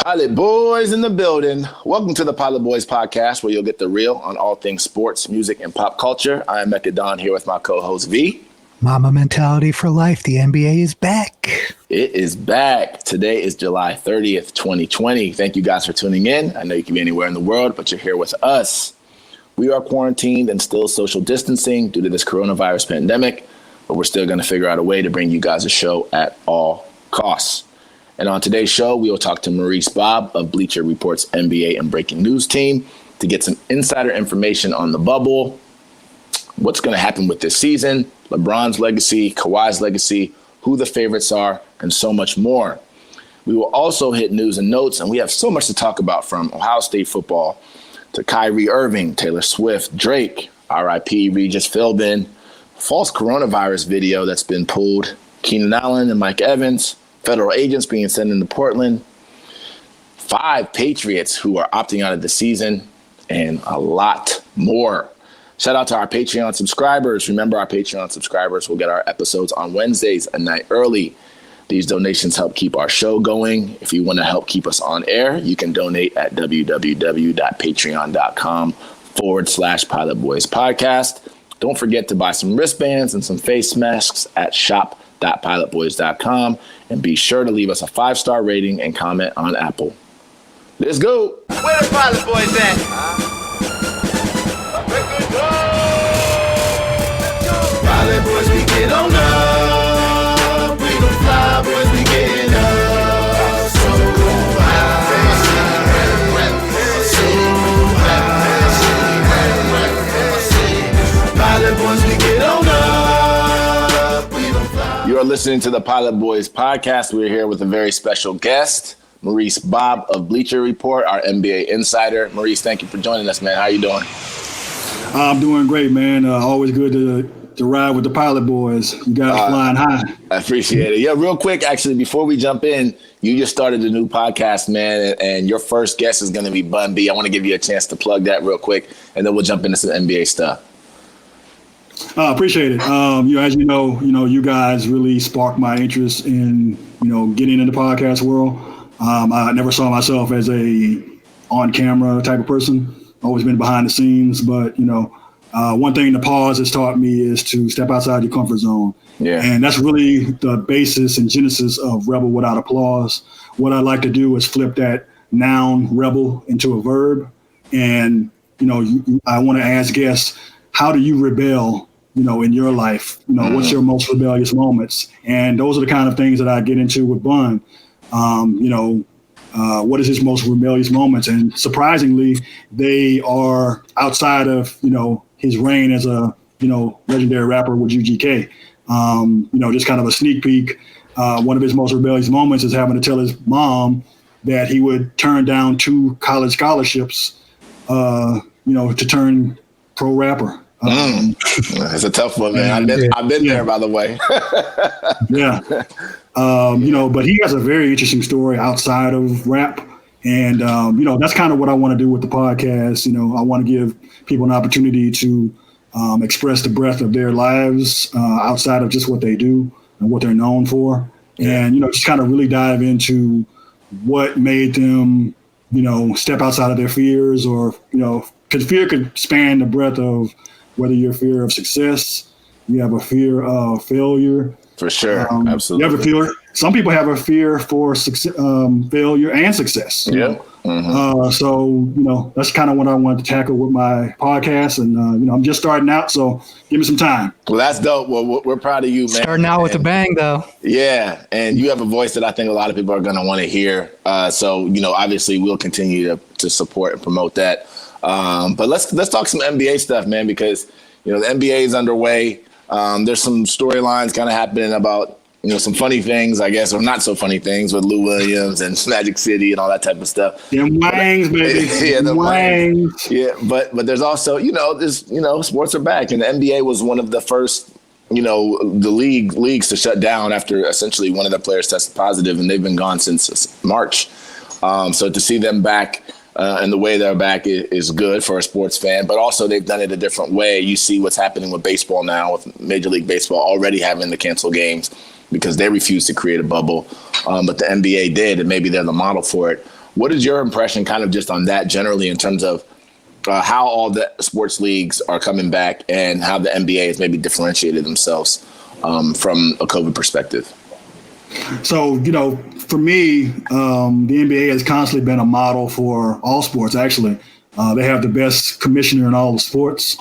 Pilot Boys in the building. Welcome to the Pilot Boys podcast, where you'll get the real on all things sports, music, and pop culture. I am Mecca Don here with my co-host V. Mama mentality for life. The NBA is back. It is back. Today is July 30th, 2020. Thank you guys for tuning in. I know you can be anywhere in the world, but you're here with us. We are quarantined and still social distancing due to this coronavirus pandemic, but we're still going to figure out a way to bring you guys a show at all costs. And on today's show, we will talk to Maurice Bobb of Bleacher Report's NBA and breaking news team to get some insider information on the bubble, what's going to happen with this season, LeBron's legacy, Kawhi's legacy, who the favorites are, and so much more. We will also hit news and notes, and we have so much to talk about, from Ohio State football to Kyrie Irving, Taylor Swift, Drake, RIP Regis Philbin, false coronavirus video that's been pulled, Keenan Allen and Mike Evans, federal agents being sent into Portland, 5 Patriots who are opting out of the season, and a lot more. Shout out to our Patreon subscribers. Remember, our Patreon subscribers will get our episodes on Wednesdays a night early. These donations help keep our show going. If you want to help keep us on air, you can donate at www.patreon.com/Pilot Boys Podcast. Don't forget to buy some wristbands and some face masks at shop.pilotboys.com. And be sure to leave us a 5-star rating and comment on Apple. Let's go. Where the Pilot Boys at? Pilot Boys, we get on up. We don't fly, boys, we getting up. So high. Pilot Boys, we get on up. You are listening to the Pilot Boys podcast. We're here with a very special guest, Maurice Bobb of Bleacher Report, our NBA insider. Maurice, thank you for joining us, man. How you doing? I'm doing great, man. Always good to ride with the Pilot Boys. You guys flying high. I appreciate it. Yeah, real quick, actually, before we jump in, you just started a new podcast, man, and your first guest is going to be Bun B. I want to give you a chance to plug that real quick, and then we'll jump into some NBA stuff. Appreciate it. As you know, you guys really sparked my interest in, getting into the podcast world. I never saw myself as a on-camera type of person. Always been behind the scenes, but one thing the pause has taught me is to step outside your comfort zone. Yeah. And that's really the basis and genesis of Rebel Without Applause. What I like to do is flip that noun rebel into a verb. And, I want to ask guests, how do you rebel, in your life? What's your most rebellious moments? And those are the kind of things that I get into with Bun. What is his most rebellious moments? And surprisingly, they are outside of, his reign as a, legendary rapper with UGK. Just kind of a sneak peek. One of his most rebellious moments is having to tell his mom that he would turn down 2 college scholarships, to turn pro rapper. It's a tough one, man. I've been there, by the way. Yeah. But he has a very interesting story outside of rap. And, that's kind of what I want to do with the podcast. I want to give people an opportunity to express the breadth of their lives outside of just what they do and what they're known for. And, just kind of really dive into what made them, step outside of their fears, or, because fear could span the breadth of whether you're fear of success, you have a fear of failure. For sure. Absolutely. You have a fear. Some people have a fear for failure and success. Yeah. Mm-hmm. So, that's kind of what I wanted to tackle with my podcast. And, I'm just starting out, so give me some time. Well, that's dope. Well, we're proud of you, man. Starting out with a bang, though. Yeah. And you have a voice that I think a lot of people are going to want to hear. So, obviously we'll continue to support and promote that. But let's talk some NBA stuff, man, because, the NBA is underway. There's some storylines kind of happening about, some funny things, I guess, or not so funny things with Lou Williams and Magic City and all that type of stuff. Them wangs, baby. Yeah, the wangs. Yeah, but there's also, sports are back, and the NBA was one of the first, the leagues to shut down after essentially one of the players tested positive, and they've been gone since March. So to see them back and the way they're back is good for a sports fan, but also they've done it a different way. You see what's happening with baseball now, with Major League Baseball already having to cancel games because they refused to create a bubble, but the NBA did, and maybe they're the model for it. What is your impression kind of just on that generally in terms of how all the sports leagues are coming back and how the NBA has maybe differentiated themselves from a COVID perspective? So, for me, the NBA has constantly been a model for all sports, actually. They have the best commissioner in all the sports.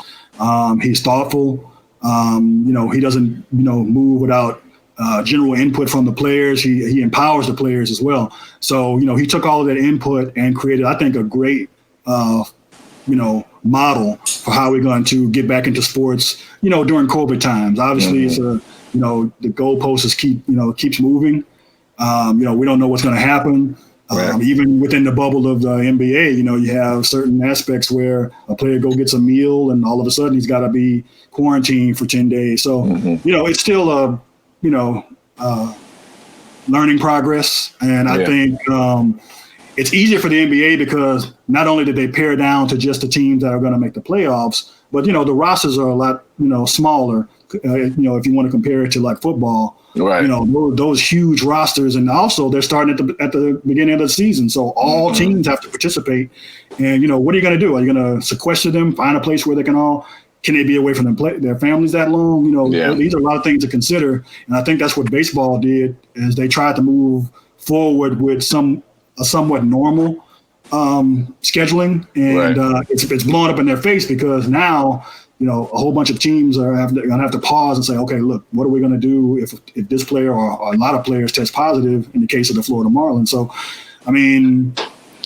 He's thoughtful. He doesn't, move without general input from the players. He empowers the players as well. So, he took all of that input and created, I think, a great, model for how we're going to get back into sports, during COVID times. Obviously, it's the goalposts keeps moving. We don't know what's going to happen. Right. Even within the bubble of the NBA, you have certain aspects where a player gets a meal and all of a sudden he's got to be quarantined for 10 days. So, it's still a, learning progress. And I think it's easier for the NBA because not only did they pare down to just the teams that are going to make the playoffs, but, the rosters are a lot, smaller, if you want to compare it to like football. Right. Those huge rosters, and also they're starting at the beginning of the season, so all teams have to participate. And what are you going to do? Are you going to sequester them, find a place where they can they be away from their families that long? These are a lot of things to consider, and I think that's what baseball did, is they tried to move forward with a somewhat normal scheduling, and it's blown up in their face because now, a whole bunch of teams are going to have to pause and say, okay, look, what are we going to do if this player or a lot of players test positive in the case of the Florida Marlins? So, I mean,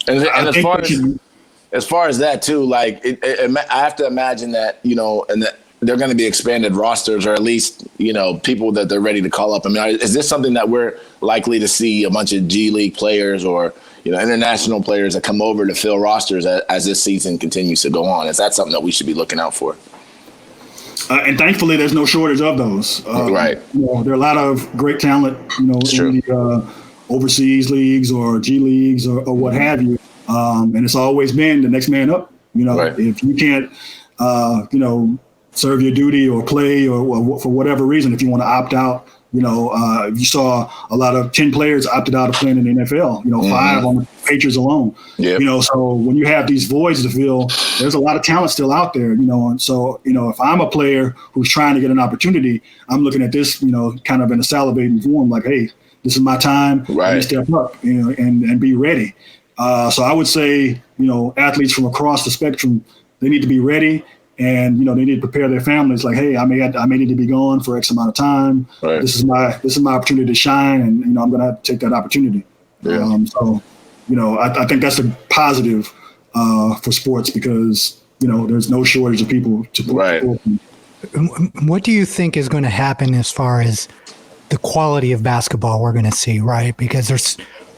as far as that too, like I have to imagine that, and that they're going to be expanded rosters, or at least, people that they're ready to call up. I mean, is this something that we're likely to see a bunch of G League players or, international players that come over to fill rosters as this season continues to go on? Is that something that we should be looking out for? And thankfully, there's no shortage of those. Right. There are a lot of great talent, in the overseas leagues or G leagues or what have you. And it's always been the next man up. If you can't, serve your duty or play or for whatever reason, if you want to opt out, you saw a lot of 10 players opted out of playing in the NFL, 5 on the Patriots alone. Yep. So when you have these voids to fill, there's a lot of talent still out there, and so, if I'm a player who's trying to get an opportunity, I'm looking at this, kind of in a salivating form, like, hey, this is my time. Right. Let me step up, and be ready. So I would say, athletes from across the spectrum, they need to be ready. And they need to prepare their families. Like, hey, I may need to be gone for X amount of time. Right. This is my opportunity to shine, and I'm going to have to take that opportunity. Yeah. I think that's a positive for sports because there's no shortage of people to play. Right. What do you think is going to happen as far as the quality of basketball we're going to see? Right, because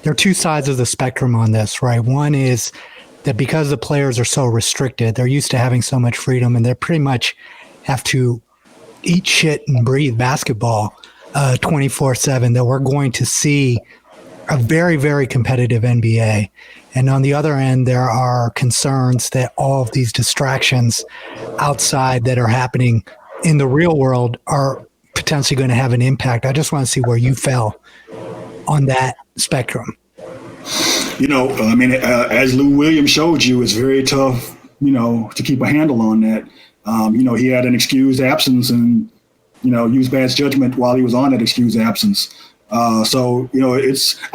there are two sides of the spectrum on this. Right, one is that because the players are so restricted, they're used to having so much freedom, and they pretty much have to eat shit and breathe basketball 24/7, that we're going to see a very, very competitive NBA. And on the other end, there are concerns that all of these distractions outside that are happening in the real world are potentially going to have an impact. I just want to see where you fell on that spectrum. As Lou Williams showed you, it's very tough, to keep a handle on that. He had an excused absence and, used bad judgment while he was on that excused absence. I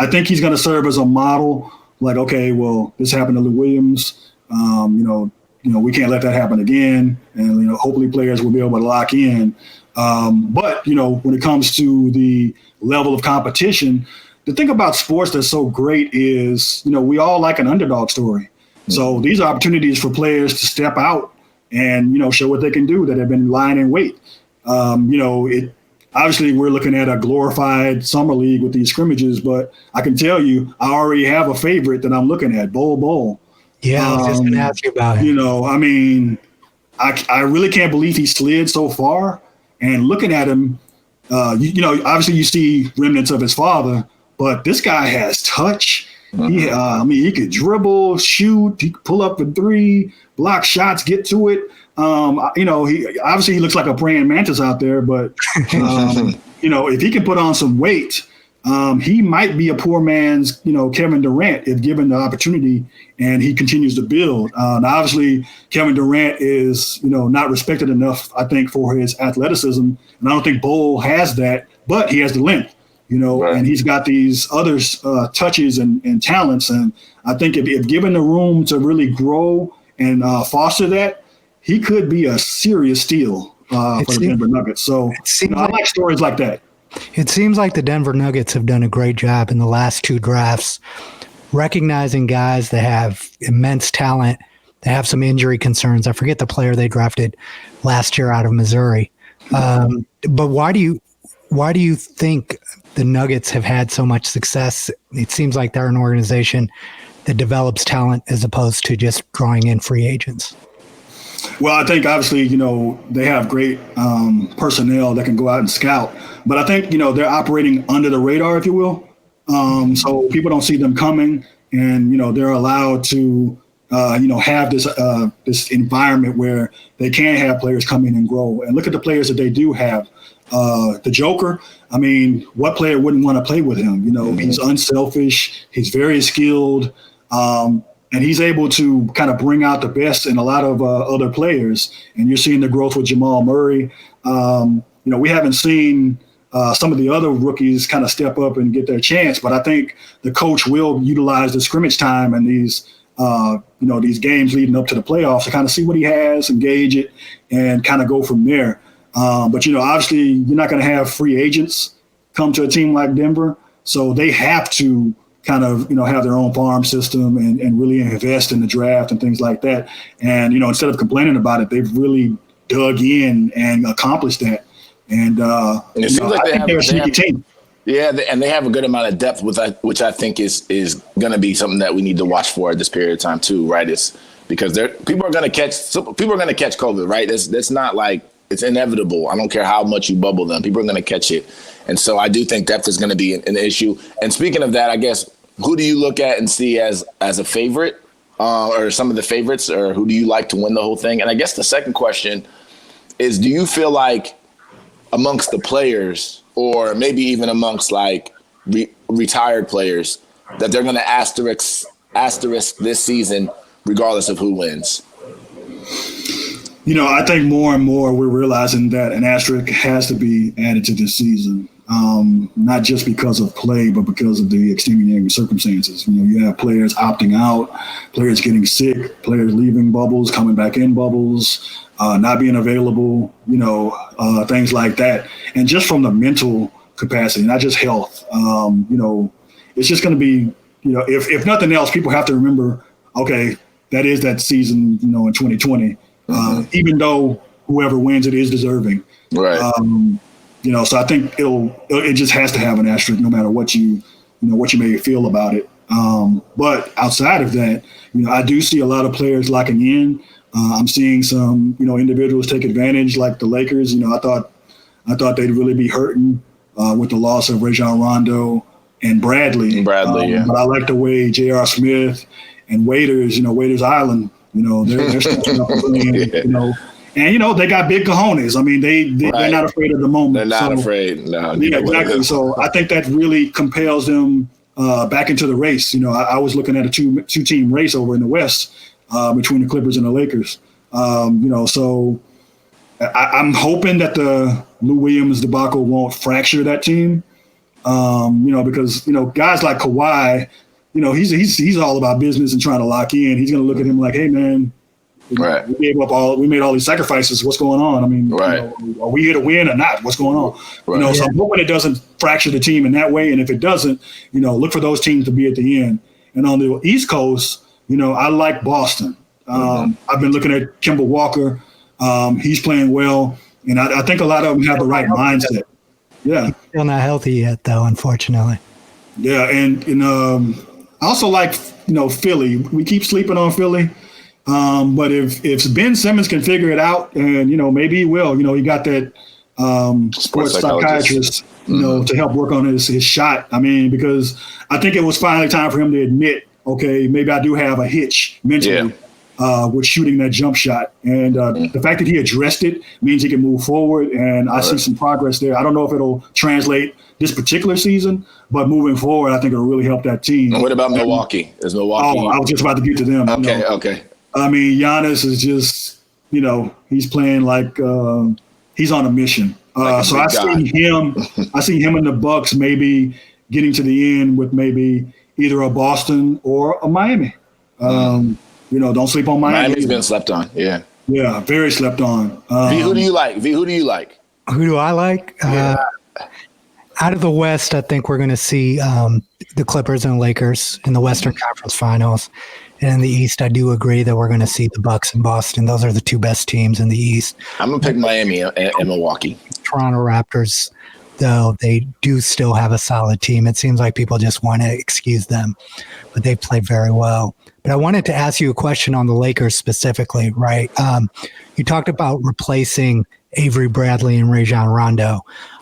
think he's going to serve as a model. Like, okay, well, this happened to Lou Williams. We can't let that happen again. And, hopefully players will be able to lock in. But when it comes to the level of competition, the thing about sports that's so great is, we all like an underdog story. Mm-hmm. So these are opportunities for players to step out and, show what they can do that have been lying in wait. Obviously we're looking at a glorified summer league with these scrimmages, but I can tell you, I already have a favorite that I'm looking at, Bowl. Yeah, I was just going to ask you about it. I really can't believe he slid so far. And looking at him, obviously you see remnants of his father, but this guy has touch. Mm-hmm. He could dribble, shoot, he could pull up a three, block shots, get to it. He looks like a praying mantis out there, but if he can put on some weight he might be a poor man's, Kevin Durant if given the opportunity and he continues to build. Now, obviously, Kevin Durant is, not respected enough, I think, for his athleticism. And I don't think Bowl has that, but he has the length, Right. and he's got these other touches and talents. And I think if given the room to really grow and foster that, he could be a serious steal for the Denver Nuggets. So I like stories like that. It seems like the Denver Nuggets have done a great job in the last two drafts, recognizing guys that have immense talent, that have some injury concerns. I forget the player they drafted last year out of Missouri. But why do you think the Nuggets have had so much success? It seems like they're an organization that develops talent as opposed to just drawing in free agents. Well, I think obviously, they have great personnel that can go out and scout. But I think, they're operating under the radar, if you will. So people don't see them coming and, they're allowed to, have this environment where they can have players come in and grow. And look at the players that they do have. The Joker, I mean, what player wouldn't want to play with him? He's unselfish. He's very skilled. And he's able to kind of bring out the best in a lot of other players. And you're seeing the growth with Jamal Murray. We haven't seen some of the other rookies kind of step up and get their chance. But I think the coach will utilize the scrimmage time and these games leading up to the playoffs to kind of see what he has, engage it, and kind of go from there. But obviously, you're not going to have free agents come to a team like Denver. So they have to kind of, have their own farm system and really invest in the draft and things like that. And, instead of complaining about it, they've really dug in and accomplished that. And it seems like they're a sneaky team. Yeah, and they have a good amount of depth, which I think is going to be something that we need to watch for at this period of time too, right? It's because people are going to catch COVID, right? It's not like it's inevitable. I don't care how much you bubble them; people are going to catch it. And so I do think depth is going to be an issue. And speaking of that, I guess, who do you look at and see as a favorite or some of the favorites, or who do you like to win the whole thing? And I guess the second question is, do you feel like amongst the players or maybe even amongst like retired players that they're going to asterisk this season regardless of who wins? I think more and more we're realizing that an asterisk has to be added to this season. Not just because of play, but because of the extenuating circumstances. You have players opting out, players getting sick, players leaving bubbles, coming back in bubbles, not being available, things like that. And just from the mental capacity, not just health, it's just going to be, if nothing else, people have to remember, okay, that is that season, in 2020, even though whoever wins it is deserving. Right. So I think it just has to have an asterisk no matter what you may feel about it. But outside of that, I do see a lot of players locking in. I'm seeing some, individuals take advantage, like the Lakers. I thought they'd really be hurting with the loss of Rajon Rondo and Bradley. Yeah. But I like the way J.R. Smith and Waiters, Waiters Island, they're stepping up and, and, they got big cojones. I mean, they're not afraid of the moment. They're not afraid. No. Yeah, exactly. So I think that really compels them back into the race. I was looking at a two-team race over in the West between the Clippers and the Lakers. So I'm hoping that the Lou Williams debacle won't fracture that team. Because, guys like Kawhi, he's all about business and trying to lock in. He's going to look at him like, hey, man, right. we made all these sacrifices. What's going on? I mean, right. Are we here to win or not? What's going on? Right. So I'm hoping it doesn't fracture the team in that way. And if it doesn't, look for those teams to be at the end. And on the East Coast, I like Boston. I've been looking at Kemba Walker. He's playing well. And I think a lot of them have the right mindset. Yeah. He's still not healthy yet, though, unfortunately. Yeah. And I also like, Philly. We keep sleeping on Philly. But if Ben Simmons can figure it out, and maybe he will, he got that sports psychiatrist, to help work on his shot. I mean, because I think it was finally time for him to admit, okay, maybe I do have a hitch mentally. with shooting that jump shot. And the fact that he addressed it means he can move forward, and I see some progress there. I don't know if it'll translate this particular season, but moving forward, I think it'll really help that team. And what about Milwaukee? Is Milwaukee? Oh, I was just about to get to them. Okay, okay. I mean, Giannis is just, he's playing like he's on a mission. So I see him in the Bucks maybe getting to the end with maybe either a Boston or a Miami. Don't sleep on Miami. Miami's been slept on. Yeah. Yeah, very slept on. V, who do you like? Who do I like? Yeah. Out of the West, I think we're going to see the Clippers and Lakers in the Western Conference Finals. And in the East, I do agree that we're going to see the Bucks and Boston. Those are the two best teams in the East. I'm going to pick Miami and Milwaukee. Toronto Raptors, though, they do still have a solid team. It seems like people just want to excuse them, but they play very well. But I wanted to ask you a question on the Lakers specifically, right? You talked about replacing Avery Bradley and Rajon Rondo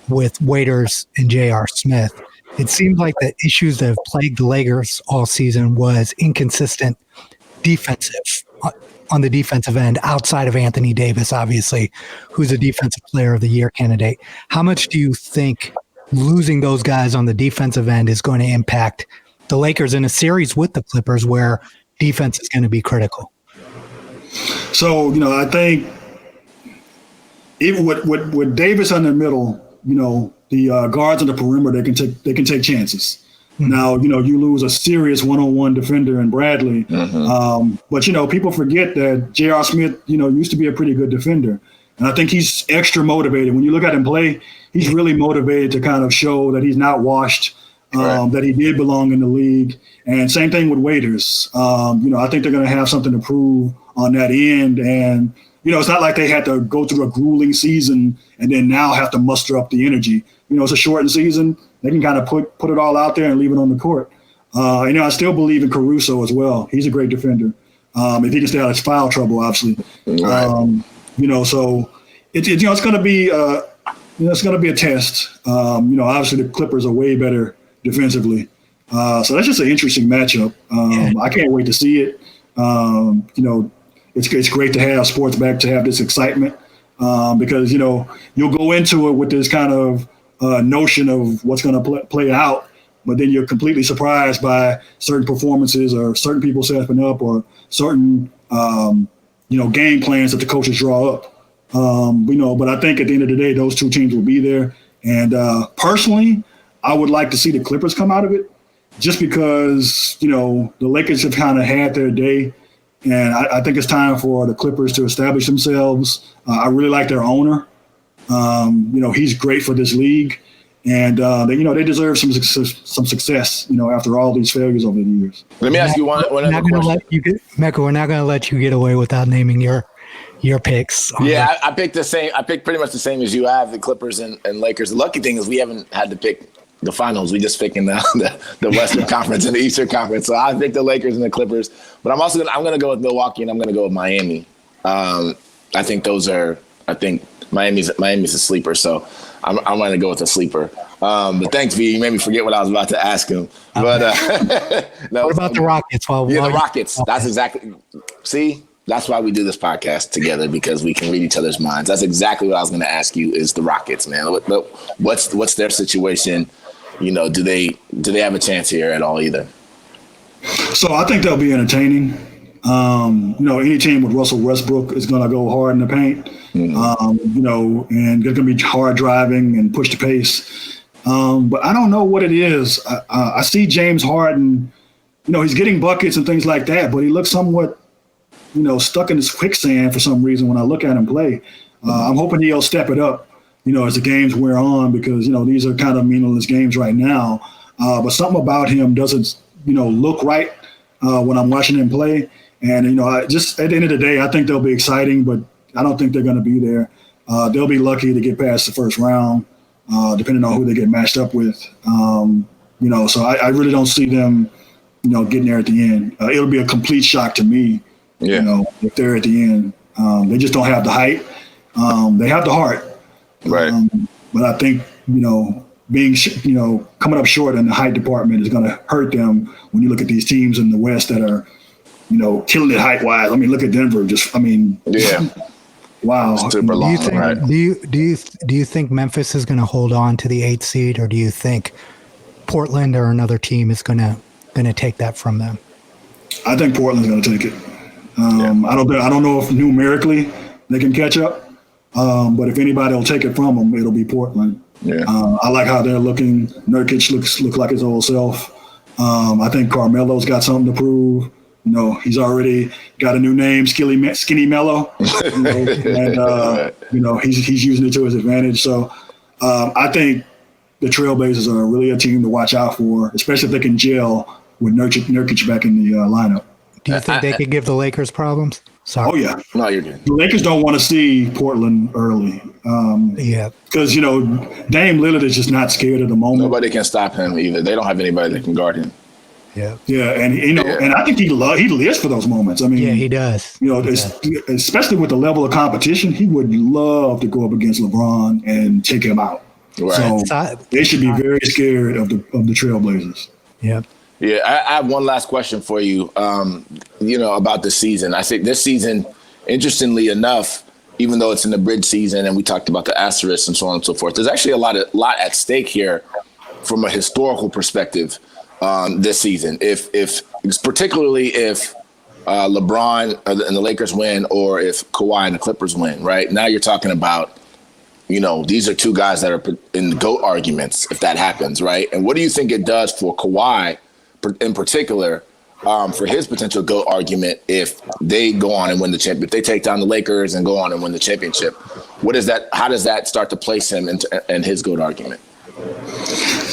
with Waiters and J.R. Smith. It seems like the issues that have plagued the Lakers all season was inconsistent on the defensive end outside of Anthony Davis, obviously, who's a defensive player of the year candidate. How much do you think losing those guys on the defensive end is going to impact the Lakers in a series with the Clippers where defense is going to be critical? So, I think even with Davis in the middle, the guards on the perimeter, they can take chances. Mm-hmm. Now, you lose a serious one-on-one defender in Bradley. Mm-hmm. But, people forget that J.R. Smith, used to be a pretty good defender. And I think he's extra motivated. When you look at him play, he's really motivated to kind of show that he's not washed, that he did belong in the league. And same thing with Waiters. I think they're going to have something to prove on that end. And, it's not like they had to go through a grueling season and then now have to muster up the energy. It's a shortened season. They can kind of put it all out there and leave it on the court. I still believe in Caruso as well. He's a great defender. If he can stay out of foul trouble, obviously. Right. So it's going to be it's going to be a test. Obviously the Clippers are way better defensively. So that's just an interesting matchup. I can't wait to see it. It's great to have sports back, to have this excitement, because, you'll go into it with this kind of notion of what's going to play out, but then you're completely surprised by certain performances or certain people stepping up or certain, game plans that the coaches draw up. But I think at the end of the day, those two teams will be there. And personally, I would like to see the Clippers come out of it just because, the Lakers have kind of had their day. And I think it's time for the Clippers to establish themselves. I really like their owner. He's great for this league. And, they deserve some success, after all these failures over the years. Let me ask you one other question. Mecca, we're not going to let you get away without naming your picks. Yeah, I picked the same. I picked pretty much the same as you have, the Clippers and Lakers. The lucky thing is we haven't had to pick the finals. We just picking the Western Conference and the Eastern Conference. So I picked the Lakers and the Clippers, but I'm going to go with Milwaukee and I'm going to go with Miami. I think Miami's a sleeper. So I'm going to go with a sleeper. But thanks, V. You made me forget what I was about to ask him. But no, what about the Rockets? The Rockets. That's exactly. See, that's why we do this podcast together, because we can read each other's minds. That's exactly what I was going to ask you. Is the Rockets, man? What's their situation? Do they have a chance here at all either? So I think they'll be entertaining. Any team with Russell Westbrook is going to go hard in the paint. Mm-hmm. And they're going to be hard driving and push the pace. But I don't know what it is. I see James Harden, he's getting buckets and things like that, but he looks somewhat, stuck in this quicksand for some reason when I look at him play. I'm hoping he'll step it up, as the games wear on, because, these are kind of meaningless games right now. But something about him doesn't, look right when I'm watching him play. And, I just at the end of the day, I think they'll be exciting, but I don't think they're going to be there. They'll be lucky to get past the first round, depending on who they get matched up with. So I really don't see them, getting there at the end. It'll be a complete shock to me, if they're at the end. They just don't have the height. They have the heart. Right. But I think, being, coming up short in the height department is going to hurt them when you look at these teams in the West that are, killing it height wise. I mean, look at Denver. Yeah. Wow. Super long, right? Do you think Memphis is going to hold on to the 8th seed, or do you think Portland or another team is going to take that from them? I think Portland's going to take it. I don't know if numerically they can catch up, but if anybody will take it from them, it'll be Portland. Yeah. I like how they're looking. Nurkic looks like his old self. I think Carmelo's got something to prove. He's already got a new name, Skinny Mello, and he's using it to his advantage. So I think the Trailblazers are really a team to watch out for, especially if they can gel with Nurkic back in the lineup. Do you think they could give the Lakers problems? Sorry. Oh yeah. No, you're good. The Lakers don't want to see Portland early. Because Dame Lillard is just not scared at the moment. Nobody can stop him either. They don't have anybody that can guard him. Yeah, and and I think he lives for those moments. I mean, yeah, he does. Especially with the level of competition, he would love to go up against LeBron and take him out. Right. So they should be very scared of the Trailblazers. Yeah. Yeah, I have one last question for you. About the season. I think this season, interestingly enough, even though it's an abridged season, and we talked about the asterisks and so on and so forth, there's actually a lot at stake here from a historical perspective. This season, if particularly if LeBron and the Lakers win, or if Kawhi and the Clippers win, right? Now you're talking about, these are two guys that are in the GOAT arguments if that happens, right? And what do you think it does for Kawhi in particular, for his potential GOAT argument if they go on and win the championship, if they take down the Lakers and go on and win the championship? How does that start to place him in his GOAT argument?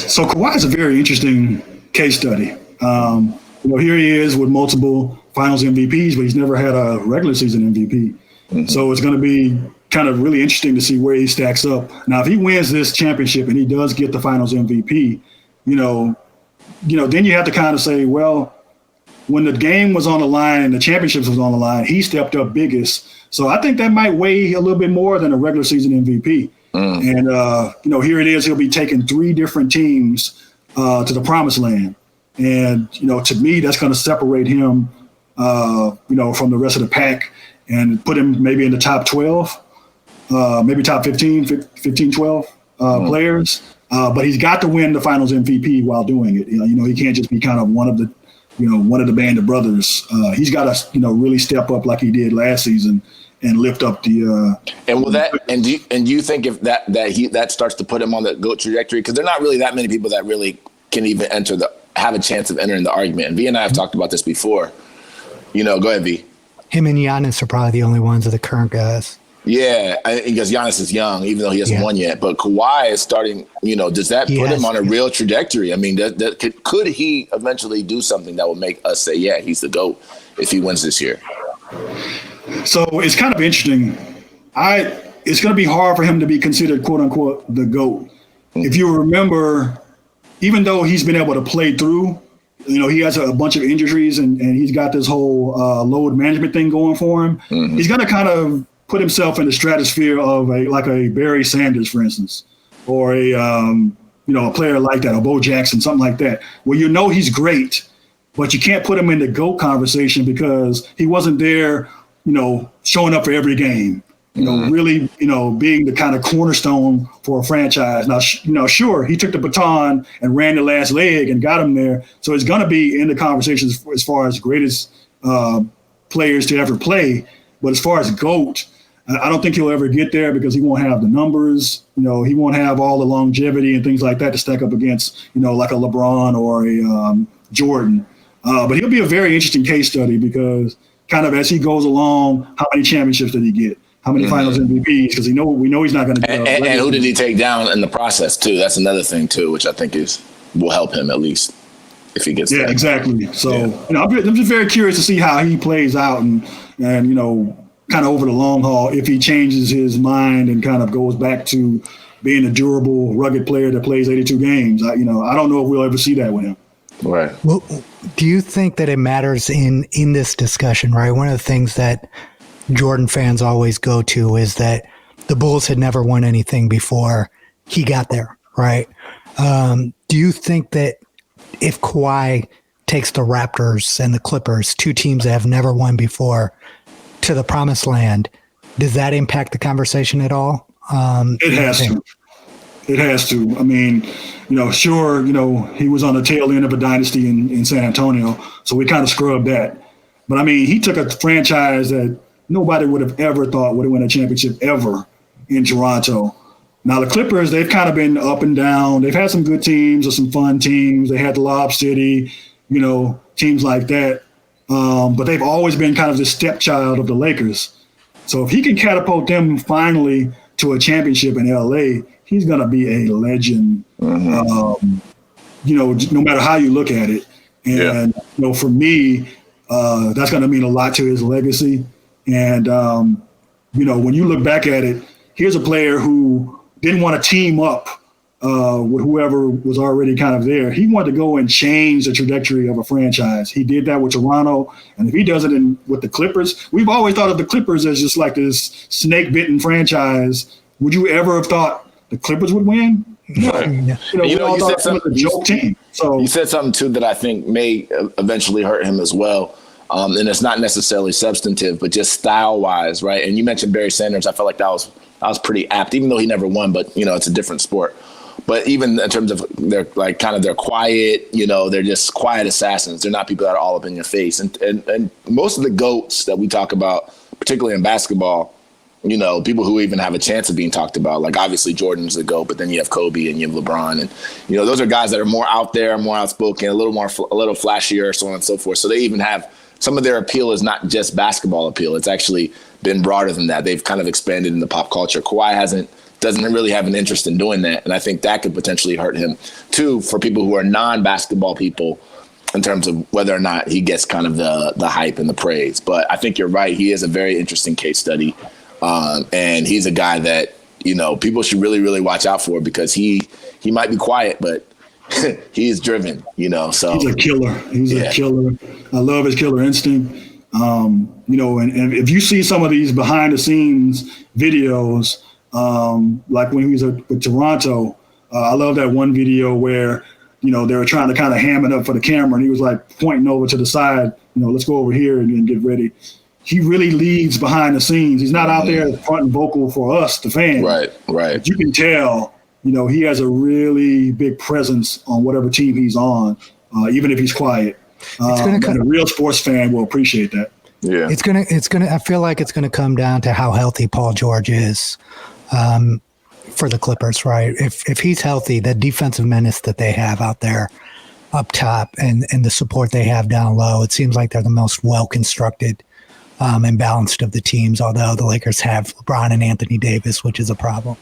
So Kawhi is a very interesting case study. Here he is with multiple finals MVPs, but he's never had a regular season MVP. Mm-hmm. So it's going to be kind of really interesting to see where he stacks up. Now, if he wins this championship and he does get the finals MVP, then you have to kind of say, well, when the game was on the line and the championships was on the line, he stepped up biggest. So I think that might weigh a little bit more than a regular season MVP. And, here it is. He'll be taking 3 different teams to the promised land. And, to me, that's going to separate him, from the rest of the pack and put him maybe in the top 12, maybe top 15, 12 players. But he's got to win the finals MVP while doing it. He can't just be kind of one of the band of brothers. He's got to, really step up like he did last season and lift up the. Do you think if that starts to put him on the GOAT trajectory? Because there are not really that many people that really can even have a chance of entering the argument. And V and I have talked about this before. Go ahead, V. Him and Giannis are probably the only ones of the current guys. Yeah, because Giannis is young, even though he hasn't won yet. But Kawhi is starting. Does that put him on a real trajectory? I mean, could he eventually do something that will make us say, yeah, he's the GOAT if he wins this year? So it's kind of interesting. It's going to be hard for him to be considered, quote unquote, the GOAT. Mm-hmm. If you remember, even though he's been able to play through, he has a bunch of injuries and he's got this whole load management thing going for him. Mm-hmm. He's going to kind of put himself in the stratosphere of a Barry Sanders, for instance, or a player like that, or Bo Jackson, something like that, where he's great, but you can't put him in the GOAT conversation because he wasn't there, showing up for every game, really, being the kind of cornerstone for a franchise. Now, sure, he took the baton and ran the last leg and got him there. So he's going to be in the conversations as far as greatest players to ever play. But as far as GOAT, I don't think he'll ever get there because he won't have the numbers. He won't have all the longevity and things like that to stack up against, like a LeBron or a Jordan. But he'll be a very interesting case study because kind of as he goes along, how many championships did he get? How many finals MVPs? Because we know he's not going to get. And who did he take down in the process too? That's another thing too, which I think will help him at least if he gets there. Yeah, exactly. So I'm just very curious to see how he plays out and kind of over the long haul, if he changes his mind and kind of goes back to being a durable, rugged player that plays 82 games. I don't know if we'll ever see that with him. Right. Well, do you think that it matters in this discussion, right? One of the things that Jordan fans always go to is that the Bulls had never won anything before he got there, right? Do you think that if Kawhi takes the Raptors and the Clippers, two teams that have never won before, to the promised land, does that impact the conversation at all? It has to. It has to. I mean, sure, he was on the tail end of a dynasty in San Antonio, so we kind of scrubbed that. But, I mean, he took a franchise that nobody would have ever thought would have won a championship ever in Toronto. Now, the Clippers, they've kind of been up and down. They've had some good teams or some fun teams. They had the Lob City, teams like that. But they've always been kind of the stepchild of the Lakers. So if he can catapult them finally to a championship in LA, he's going to be a legend, no matter how you look at it. And, for me, that's going to mean a lot to his legacy. And, when you look back at it, here's a player who didn't want to team up with whoever was already kind of there. He wanted to go and change the trajectory of a franchise. He did that with Toronto. And if he does it with the Clippers, we've always thought of the Clippers as just like this snake-bitten franchise. Would you ever have thought the Clippers would win? No. You said something, a joke team. So you said something too that I think may eventually hurt him as well. And it's not necessarily substantive, but just style-wise, right? And you mentioned Barry Sanders. I felt like that was pretty apt, even though he never won. But it's a different sport. But even in terms of they're quiet, they're just quiet assassins. They're not people that are all up in your face. And most of the GOATs that we talk about, particularly in basketball, people who even have a chance of being talked about, like obviously Jordan's the GOAT, but then you have Kobe and you have LeBron. And, those are guys that are more out there, more outspoken, a little flashier, so on and so forth. So they even have some of their appeal is not just basketball appeal. It's actually been broader than that. They've kind of expanded into pop culture. Kawhi doesn't really have an interest in doing that. And I think that could potentially hurt him too, for people who are non-basketball people, in terms of whether or not he gets kind of the hype and the praise. But I think you're right. He is a very interesting case study. And he's a guy that, people should really, really watch out for, because he might be quiet, but he is driven, so. He's a killer. He's a killer. I love his killer instinct. And if you see some of these behind the scenes videos, like when he was with Toronto, I love that one video where, they were trying to kind of ham it up for the camera, and he was like pointing over to the side, let's go over here and get ready. He really leads behind the scenes. He's not out there front and vocal for us, the fans. Right. But you can tell, he has a really big presence on whatever team he's on, even if he's quiet. And a real sports fan will appreciate that. Yeah. It's gonna. I feel like it's gonna come down to how healthy Paul George is, for the Clippers, right? If he's healthy, that defensive menace that they have out there, up top, and the support they have down low, it seems like they're the most well constructed and balanced of the teams. Although the Lakers have LeBron and Anthony Davis, which is a problem.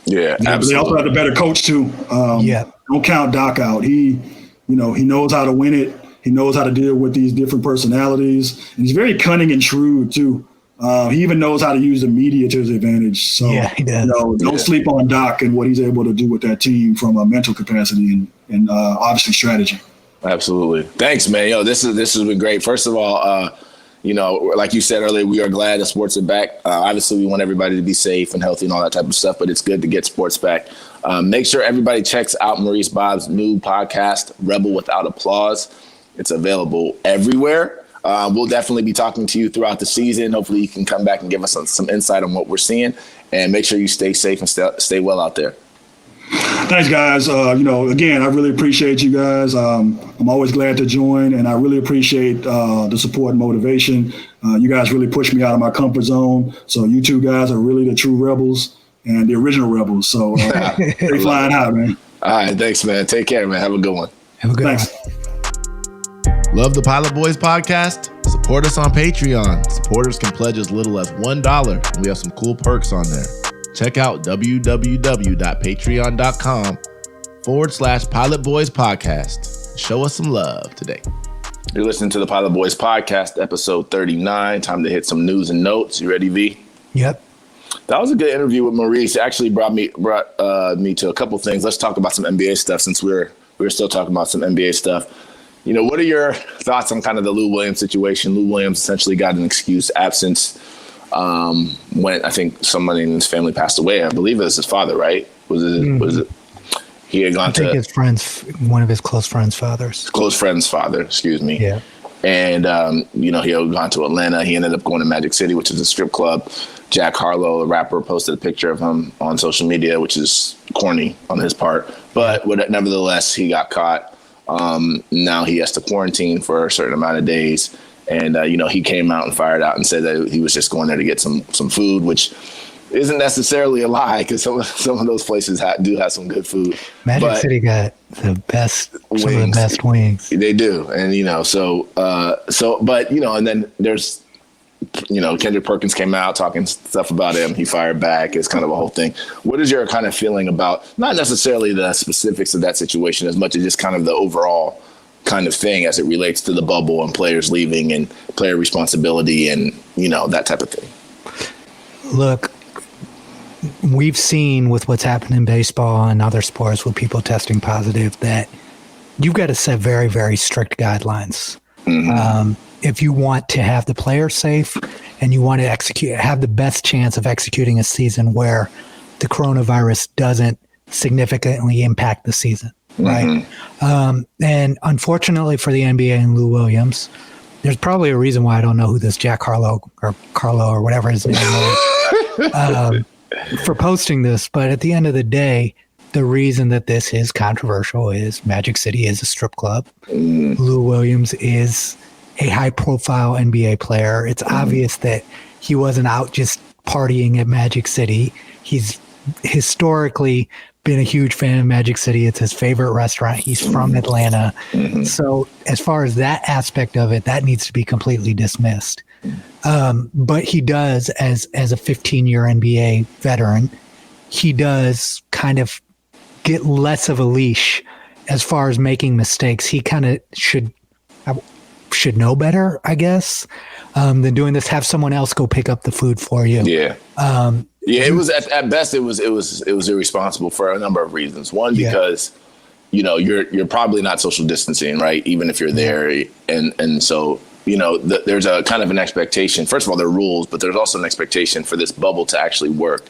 Yeah, but they also have a better coach too. Don't count Doc out. He knows how to win it. He knows how to deal with these different personalities. And he's very cunning and shrewd too. He even knows how to use the media to his advantage. So he does. Don't sleep on Doc and what he's able to do with that team from a mental capacity and obviously strategy. Absolutely. Thanks, man. This has been great. First of all, like you said earlier, we are glad that sports are back. Obviously, we want everybody to be safe and healthy and all that type of stuff, but it's good to get sports back. Make sure everybody checks out Maurice Bobb's new podcast, Rebel Without Applause. It's available everywhere. We'll definitely be talking to you throughout the season. Hopefully, you can come back and give us some insight on what we're seeing. And make sure you stay safe and stay well out there. Thanks, guys. Again, I really appreciate you guys. I'm always glad to join, and I really appreciate the support and motivation. You guys really push me out of my comfort zone. So you two guys are really the true rebels and the original rebels. So stay flying high, man. All right. Thanks, man. Take care, man. Have a good one. Have a good one. Love the Pilot Boys podcast? Support us on Patreon. Supporters can pledge as little as $1, and we have some cool perks on there. Check out www.patreon.com/Pilot Boys Podcast. Show us some love today. You're listening to the Pilot Boys Podcast, episode 39. Time to hit some news and notes. You ready, V? Yep. That was a good interview with Maurice. It actually brought me to a couple things. Let's talk about some NBA stuff, since we're still talking about some NBA stuff. What are your thoughts on kind of the Lou Williams situation? Lou Williams essentially got an excuse absence when I think somebody in his family passed away. I believe it was his father, right? Was it? He had gone to his friends, one of his close friend's father, excuse me. Yeah. And, he had gone to Atlanta. He ended up going to Magic City, which is a strip club. Jack Harlow, the rapper, posted a picture of him on social media, which is corny on his part. But nevertheless, he got caught. Now he has to quarantine for a certain amount of days. And, he came out and fired out and said that he was just going there to get some food, which isn't necessarily a lie, because some of those places do have some good food. Magic City got the best wings. Some of the best wings. They do. And, and then there's, Kendrick Perkins came out talking stuff about him. He fired back. It's kind of a whole thing. What is your kind of feeling about not necessarily the specifics of that situation as much as just kind of the overall kind of thing as it relates to the bubble and players leaving and player responsibility and, that type of thing? Look, we've seen with what's happened in baseball and other sports with people testing positive that you've got to set very, very strict guidelines. Mm-hmm. If you want to have the players safe and you want to have the best chance of executing a season where the coronavirus doesn't significantly impact the season, right? Mm-hmm. And unfortunately for the NBA and Lou Williams, there's probably a reason why I don't know who this Jack Harlow or Carlo or whatever his name is for posting this. But at the end of the day, the reason that this is controversial is Magic City is a strip club. Lou Williams is a high-profile NBA player. It's obvious that he wasn't out just partying at Magic City. He's historically been a huge fan of Magic City. It's his favorite restaurant. He's from Atlanta. Mm-hmm. So as far as that aspect of it, that needs to be completely dismissed. But he does, as a 15-year NBA veteran, he does kind of get less of a leash as far as making mistakes. He kind of should know better, I guess, than doing this. Have someone else go pick up the food for you. Yeah. It was at best it was irresponsible for a number of reasons. One, because you're probably not social distancing, right? Even if you're there, and so there's a kind of an expectation. First of all, there are rules, but there's also an expectation for this bubble to actually work.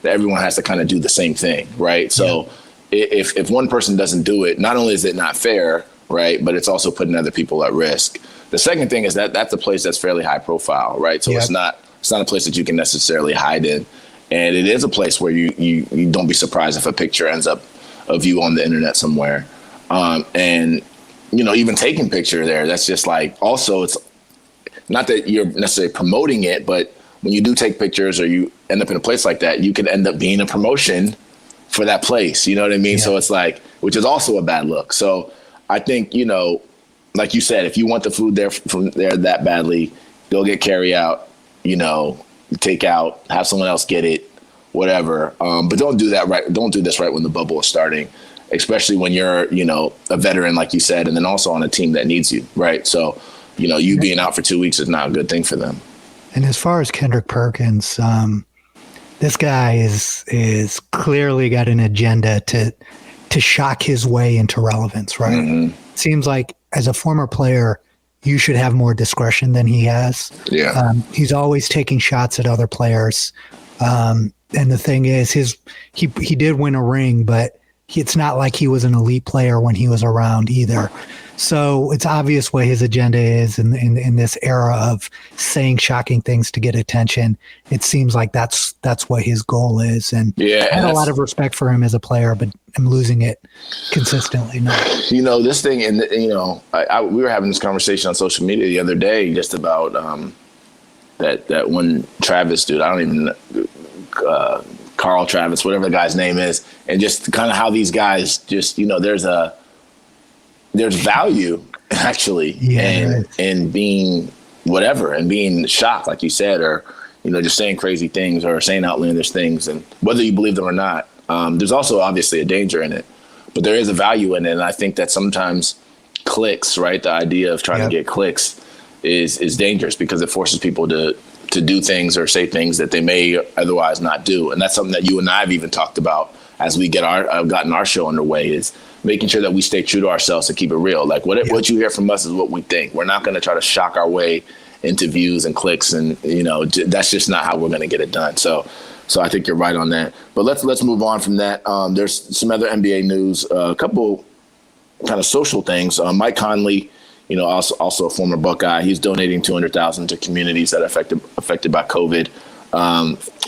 That everyone has to kind of do the same thing, right? So if one person doesn't do it, not only is it not fair, right, but it's also putting other people at risk. The second thing is that that's a place that's fairly high profile, right? So it's not a place that you can necessarily hide in. And it is a place where you don't be surprised if a picture ends up of you on the internet somewhere. And, even taking picture there, that's just like, also it's not that you're necessarily promoting it, but when you do take pictures or you end up in a place like that, you could end up being a promotion for that place. You know what I mean? Yeah. So it's like, which is also a bad look. So I think, like you said, if you want the food there from there that badly, go get carry out, take out, have someone else get it, whatever. But don't do that right. Don't do this right when the bubble is starting, especially when you're, a veteran, like you said, and then also on a team that needs you. Right. So, you being out for 2 weeks is not a good thing for them. And as far as Kendrick Perkins, this guy is clearly got an agenda to shock his way into relevance, right? Mm-hmm. Seems like as a former player, you should have more discretion than he has. Yeah. He's always taking shots at other players. And the thing is, he did win a ring, but it's not like he was an elite player when he was around either. So it's obvious what his agenda is in this era of saying shocking things to get attention. It seems like that's what his goal is. And I have a lot of respect for him as a player, but I'm losing it consistently now. This thing, and we were having this conversation on social media the other day just about that one Travis dude. I don't even know, Carl Travis, whatever the guy's name is, and just kind of how these guys just there's value actually in being whatever and being shocked, like you said, or just saying crazy things or saying outlandish things, and whether you believe them or not. There's also obviously a danger in it, but there is a value in it. And I think that sometimes clicks, right? The idea of trying to get clicks is dangerous because it forces people to do things or say things that they may otherwise not do. And that's something that you and I have even talked about as we gotten our show underway, is making sure that we stay true to ourselves and keep it real. Like what you hear from us is what we think. We're not going to try to shock our way into views and clicks. And, that's just not how we're going to get it done. So So I think you're right on that. But let's move on from that. There's some other NBA news, a couple kind of social things. Mike Conley, also a former Buckeye, he's donating $200,000 to communities that are affected by COVID.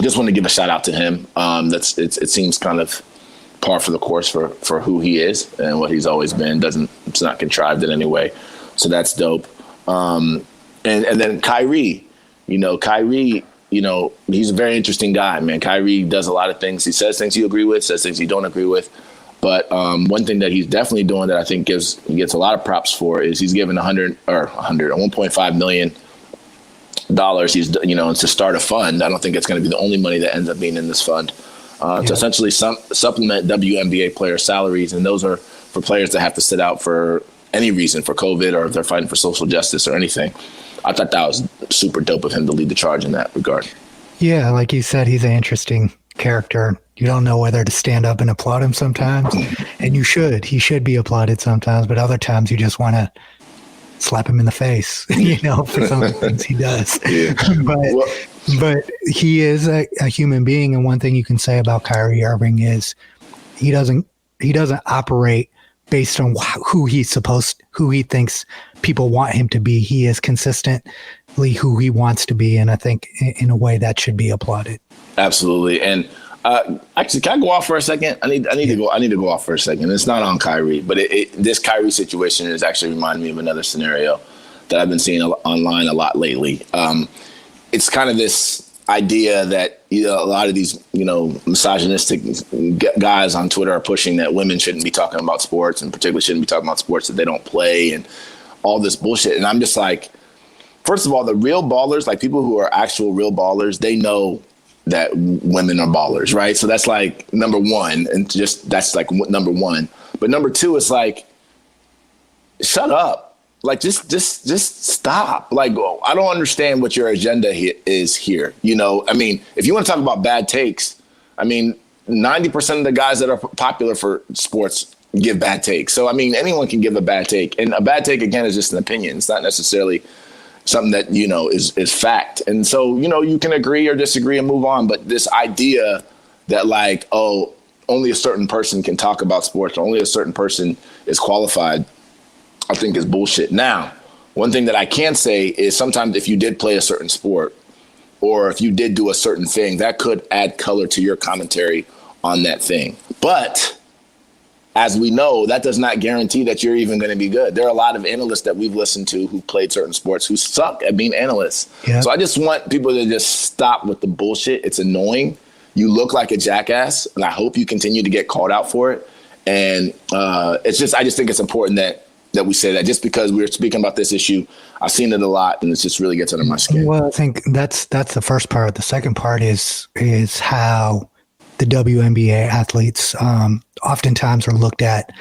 Just want to give a shout out to him. It seems kind of par for the course for who he is and what he's always been. It's not contrived in any way. So that's dope. And then Kyrie, he's a very interesting guy, man. Kyrie does a lot of things. He says things you agree with, says things you don't agree with. But one thing that he's definitely doing that I think he gets a lot of props for is he's given $1.5 million. He's to start a fund. I don't think it's going to be the only money that ends up being in this fund to essentially supplement WNBA player salaries, and those are for players that have to sit out for any reason, for COVID or if they're fighting for social justice or anything. I thought that was super dope of him to lead the charge in that regard. Yeah, like you said, he's an interesting character. You don't know whether to stand up and applaud him sometimes, and you should. He should be applauded sometimes, but other times you just want to slap him in the face, for some of the things he does. Yeah. But he is a human being, and one thing you can say about Kyrie Irving is he doesn't operate based on who he thinks people want him to be. He is consistently who he wants to be, and I think in a way that should be applauded. Absolutely. And actually, can I go off for a second? I need to go off for a second. It's not on Kyrie, but this Kyrie situation is actually reminding me of another scenario that I've been seeing online a lot lately. It's kind of this idea that a lot of these misogynistic guys on Twitter are pushing that women shouldn't be talking about sports, and particularly shouldn't be talking about sports that they don't play, and all this bullshit. And I'm just like, first of all, the real ballers, like people who are actual real ballers, they know that women are ballers, right? So that's like number one, and that's like number one. But number two is like, shut up. Like, just stop. Like, I don't understand what your agenda is here. I mean, if you want to talk about bad takes, 90% of the guys that are popular for sports give bad takes. So, anyone can give a bad take. And a bad take, again, is just an opinion. It's not necessarily something that, is fact. And so, you can agree or disagree and move on. But this idea that like, only a certain person can talk about sports, or only a certain person is qualified, I think is bullshit. Now, one thing that I can say is sometimes if you did play a certain sport, or if you did do a certain thing, that could add color to your commentary on that thing. But as we know, that does not guarantee that you're even going to be good. There are a lot of analysts that we've listened to who played certain sports who suck at being analysts. Yeah. So I just want people to just stop with the bullshit. It's annoying. You look like a jackass, and I hope you continue to get called out for it. And I just think it's important that we say that, just because we're speaking about this issue. I've seen it a lot, and it just really gets under my skin. Well, I think that's the first part. The second part is how the WNBA athletes oftentimes are looked at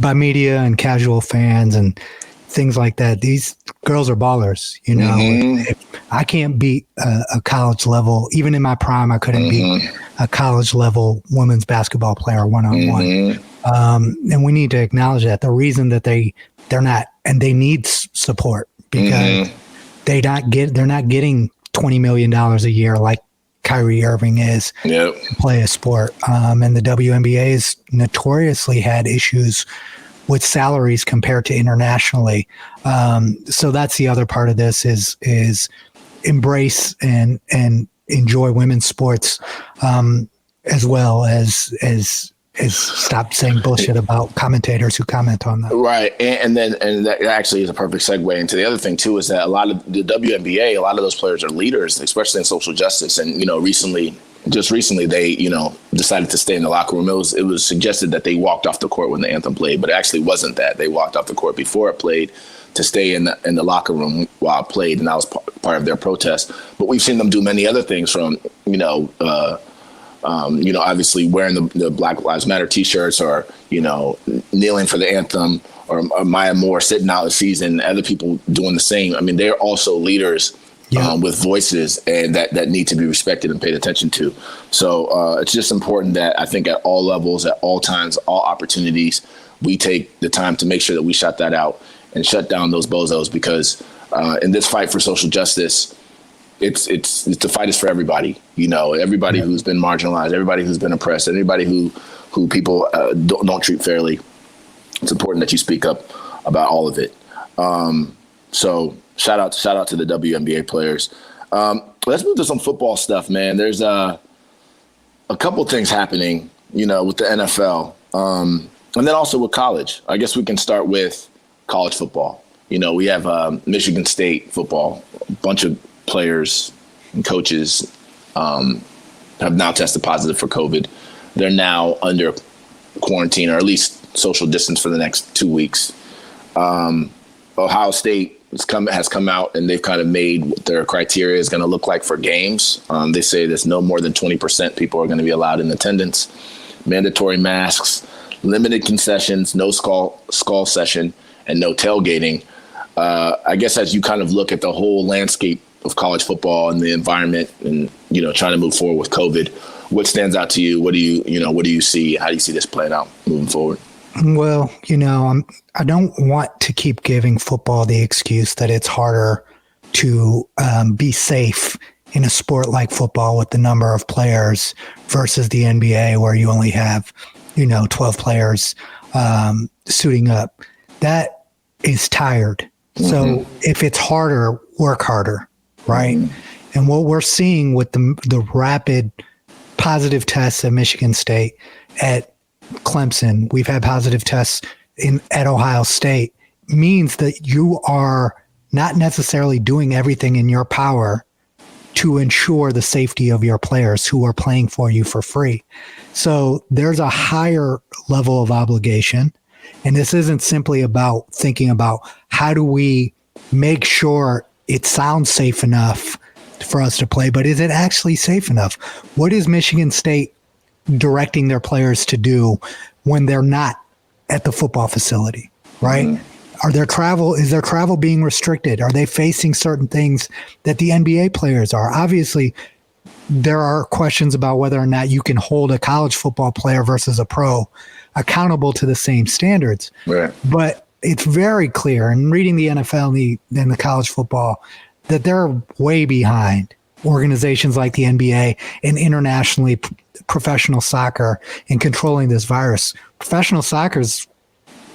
by media and casual fans and things like that. These girls are ballers, Mm-hmm. If I can't beat a college level, even in my prime, I couldn't beat a college level women's basketball player one-on-one. Mm-hmm. And we need to acknowledge that the reason that they're not, and they need support because they're not getting $20 million a year like Kyrie Irving is to play a sport. And the WNBA has notoriously had issues with salaries compared to internationally. So that's the other part of this is embrace and enjoy women's sports as well as stop saying bullshit about commentators who comment on that. Right. And that actually is a perfect segue into the other thing too, is that a lot of the WNBA, a lot of those players are leaders, especially in social justice. And, recently they, decided to stay in the locker room. It was suggested that they walked off the court when the anthem played, but it actually wasn't that. They walked off the court before it played to stay in the locker room while it played. And that was part of their protest. But we've seen them do many other things from, obviously wearing the Black Lives Matter T-shirts, or, kneeling for the anthem, or Maya Moore sitting out the season, other people doing the same. They're also leaders with voices, and that need to be respected and paid attention to. So it's just important that I think at all levels, at all times, all opportunities, we take the time to make sure that we shut that out and shut down those bozos, because in this fight for social justice, the fight is for everybody. Everybody who's been marginalized, everybody who's been oppressed, everybody who people don't treat fairly. It's important that you speak up about all of it. So shout out to the WNBA players. Let's move to some football stuff, man. There's a couple things happening, with the NFL, and then also with college. I guess we can start with college football. We have Michigan State football. A bunch of players and coaches have now tested positive for COVID. They're now under quarantine, or at least social distance, for the next 2 weeks. Ohio State has come out, and they've kind of made what their criteria is going to look like for games. They say there's no more than 20% people are going to be allowed in attendance, mandatory masks, limited concessions, no skull session, and no tailgating. I guess as you kind of look at the whole landscape of college football and the environment, and trying to move forward with COVID, what stands out to you? What do you see? How do you see this playing out moving forward? Well, I don't want to keep giving football the excuse that it's harder to be safe in a sport like football with the number of players versus the NBA, where you only have, 12 players suiting up. That is tired. Mm-hmm. So if it's harder, work harder, right? Mm-hmm. And what we're seeing with the rapid positive tests at Michigan State, at Clemson, we've had positive tests at Ohio State, means that you are not necessarily doing everything in your power to ensure the safety of your players who are playing for you for free. So there's a higher level of obligation. And this isn't simply about thinking about how do we make sure it sounds safe enough for us to play, but is it actually safe enough? What is Michigan State directing their players to do when they're not at the football facility, right? Mm-hmm. Is their travel being restricted? Are they facing certain things that the NBA players are? Obviously, there are questions about whether or not you can hold a college football player versus a pro accountable to the same standards. Right. But it's very clear in reading the NFL and the college football that they're way behind organizations like the NBA and internationally professional soccer in controlling this virus. Professional soccer's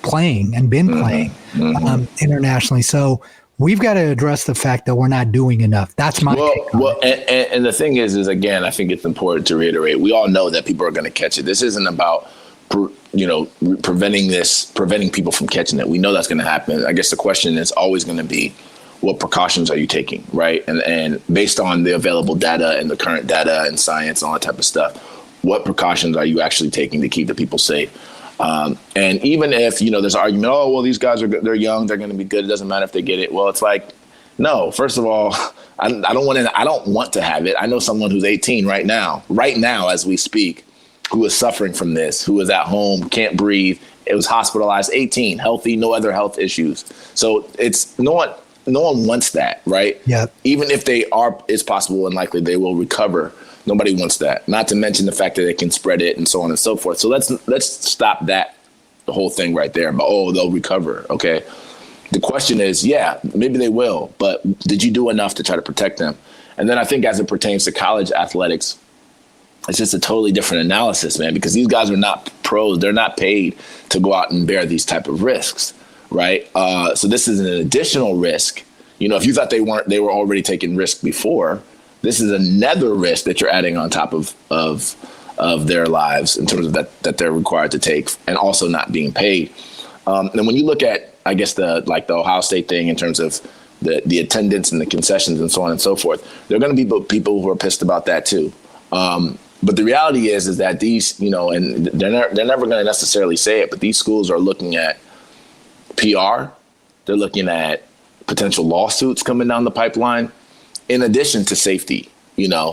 playing and been playing internationally. So we've got to address the fact that we're not doing enough. That's my take. Well, and the thing is again, I think it's important to reiterate, we all know that people are going to catch it. This isn't about, preventing people from catching it. We know that's going to happen. I guess the question is always going to be, what precautions are you taking, right? And based on the available data and the current data and science and all that type of stuff, what precautions are you actually taking to keep the people safe? And even if, there's an argument, these guys they're young, they're going to be good, it doesn't matter if they get it. Well, it's like, no, first of all, I don't want to have it. I know someone who's 18 right now as we speak, who is suffering from this, who is at home, can't breathe. It was hospitalized, 18, healthy, no other health issues. So it's no one wants that, right? Yeah. Even if it's possible and likely they will recover. Nobody wants that. Not to mention the fact that they can spread it and so on and so forth. So let's stop the whole thing right there. But they'll recover. Okay. The question is, maybe they will, but did you do enough to try to protect them? And then I think as it pertains to college athletics, it's just a totally different analysis, man, because these guys are not pros. They're not paid to go out and bear these type of risks. Right. So this is an additional risk. If you thought they were already taking risk before, this is another risk that you're adding on top of their lives in terms of that they're required to take, and also not being paid. And when you look at, I guess, the Ohio State thing in terms of the attendance and the concessions and so on and so forth, there are going to be people who are pissed about that too. But the reality is that these, and they're never going to necessarily say it, but these schools are looking at PR. They're looking at potential lawsuits coming down the pipeline, in addition to safety,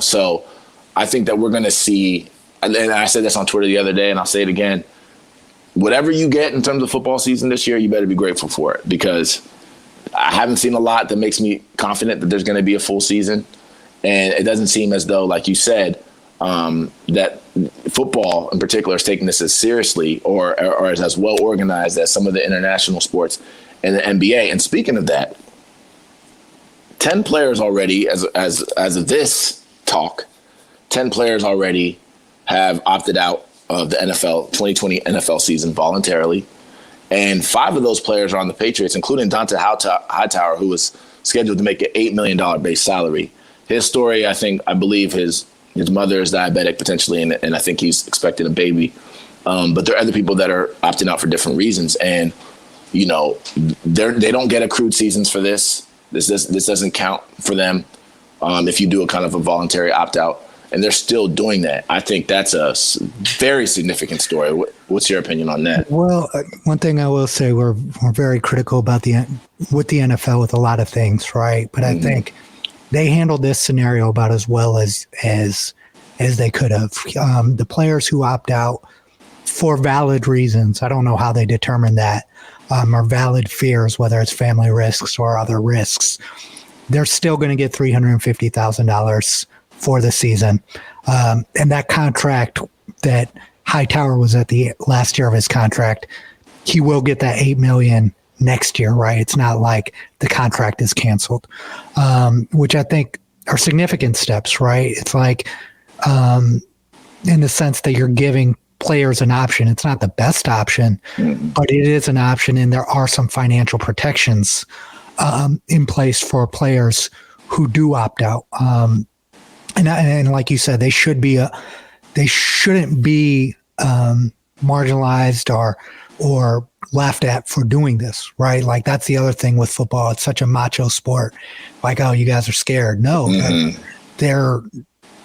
So I think that we're going to see, and I said this on Twitter the other day, and I'll say it again, whatever you get in terms of football season this year, you better be grateful for it, because I haven't seen a lot that makes me confident that there's going to be a full season. And it doesn't seem as though, like you said, that football in particular is taking this as seriously or as well organized as some of the international sports and the NBA. And speaking of that, 10 players already, as of this talk, 10 players already have opted out of the 2020 NFL season voluntarily. And 5 of those players are on the Patriots, including Dante Hightower, who was scheduled to make an $8 million base salary. His story, I believe his mother is diabetic potentially, and I think he's expecting a baby. But there are other people that are opting out for different reasons. And, they don't get accrued seasons for this. This doesn't count for them if you do a kind of a voluntary opt-out. And they're still doing that. I think that's a very significant story. What's your opinion on that? Well, one thing I will say, we're very critical about the NFL with a lot of things, right? But I think they handled this scenario about as well as they could have. The players who opt out for valid reasons, I don't know how they determine that, or valid fears, whether it's family risks or other risks, they're still going to get $350,000 for the season. And that contract that Hightower was at the last year of his contract, he will get that $8 million next year, right? It's not like the contract is canceled, which I think are significant steps, right? It's like, in the sense that you're giving players an option. It's not the best option, but it is an option. And there are some financial protections in place for players who do opt out. And like you said, they shouldn't be marginalized or laughed at for doing this, right? Like that's the other thing with football. It's such a macho sport. Like, oh, you guys are scared. No, they're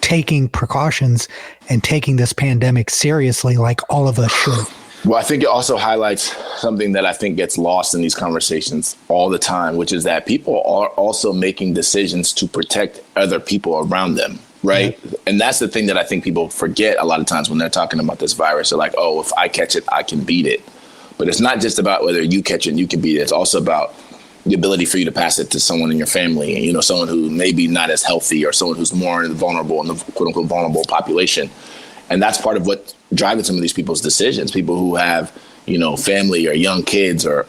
taking precautions and taking this pandemic seriously, like all of us should. Well, I think it also highlights something that I think gets lost in these conversations all the time, which is that people are also making decisions to protect other people around them, right? Yeah. And that's the thing that I think people forget a lot of times when they're talking about this virus. They're like, oh, if I catch it, I can beat it. But it's not just about whether you catch it and you can beat it. It's also about the ability for you to pass it to someone in your family, and, you know, someone who may be not as healthy or someone who's more vulnerable in the quote unquote vulnerable population. And that's part of what's driving some of these people's decisions. People who have, you know, family or young kids or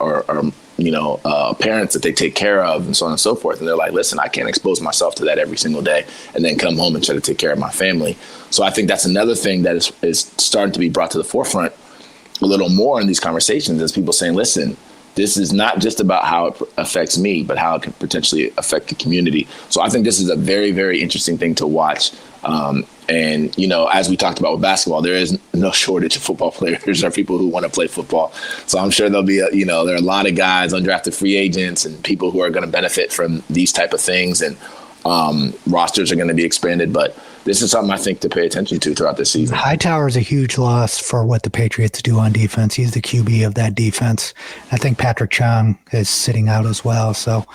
you know, parents that they take care of and so on and so forth. And they're like, listen, I can't expose myself to that every single day and then come home and try to take care of my family. So I think that's another thing that is starting to be brought to the forefront a little more in these conversations, is people saying, listen, this is not just about how it affects me, but how it can potentially affect the community. So I think this is a very, very interesting thing to watch. And, you know, as we talked about with basketball, there is no shortage of football players or people who want to play football. So I'm sure there'll be, there are a lot of guys, undrafted free agents and people who are going to benefit from these type of things. And rosters are going to be expanded. But this is something I think to pay attention to throughout this season. Hightower is a huge loss for what the Patriots do on defense. He's the QB of that defense. I think Patrick Chung is sitting out as well. So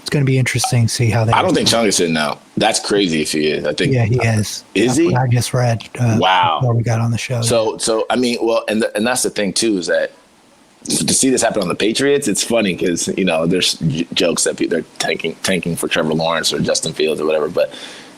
it's going to be interesting to see how that. I don't think Chung is sitting out. That's crazy if he is. I think. Yeah, he is. Is he? I just read. Wow. Before we got on the show. So I mean, well, and that's the thing too, is that to see this happen on the Patriots, it's funny because, you know, there's jokes that they're tanking for Trevor Lawrence or Justin Fields or whatever, but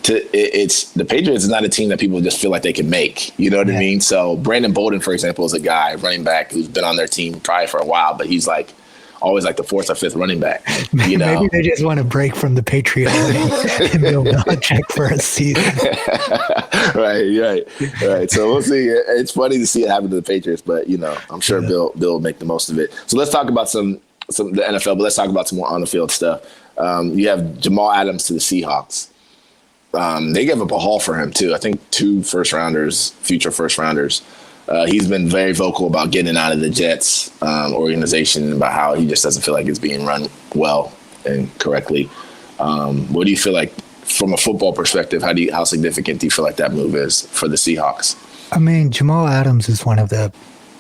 it's the Patriots is not a team that people just feel like they can make. You know what I mean? So Brandon Bolden, for example, is a guy, running back, who's been on their team probably for a while, but he's like always like the fourth or fifth running back. You know, maybe they just want to break from the Patriots and Bill Belichick for a season. Right. So we'll see. It's funny to see it happen to the Patriots, but, you know, I'm sure Bill will make the most of it. So let's talk about some of the NFL, but let's talk about some more on the field stuff. You have Jamal Adams to the Seahawks. They gave up a haul for him too. I think 2 future first rounders. He's been very vocal about getting out of the Jets organization, about how he just doesn't feel like it's being run well and correctly. What do you feel like from a football perspective? How significant do you feel like that move is for the Seahawks? I mean, Jamal Adams is one of the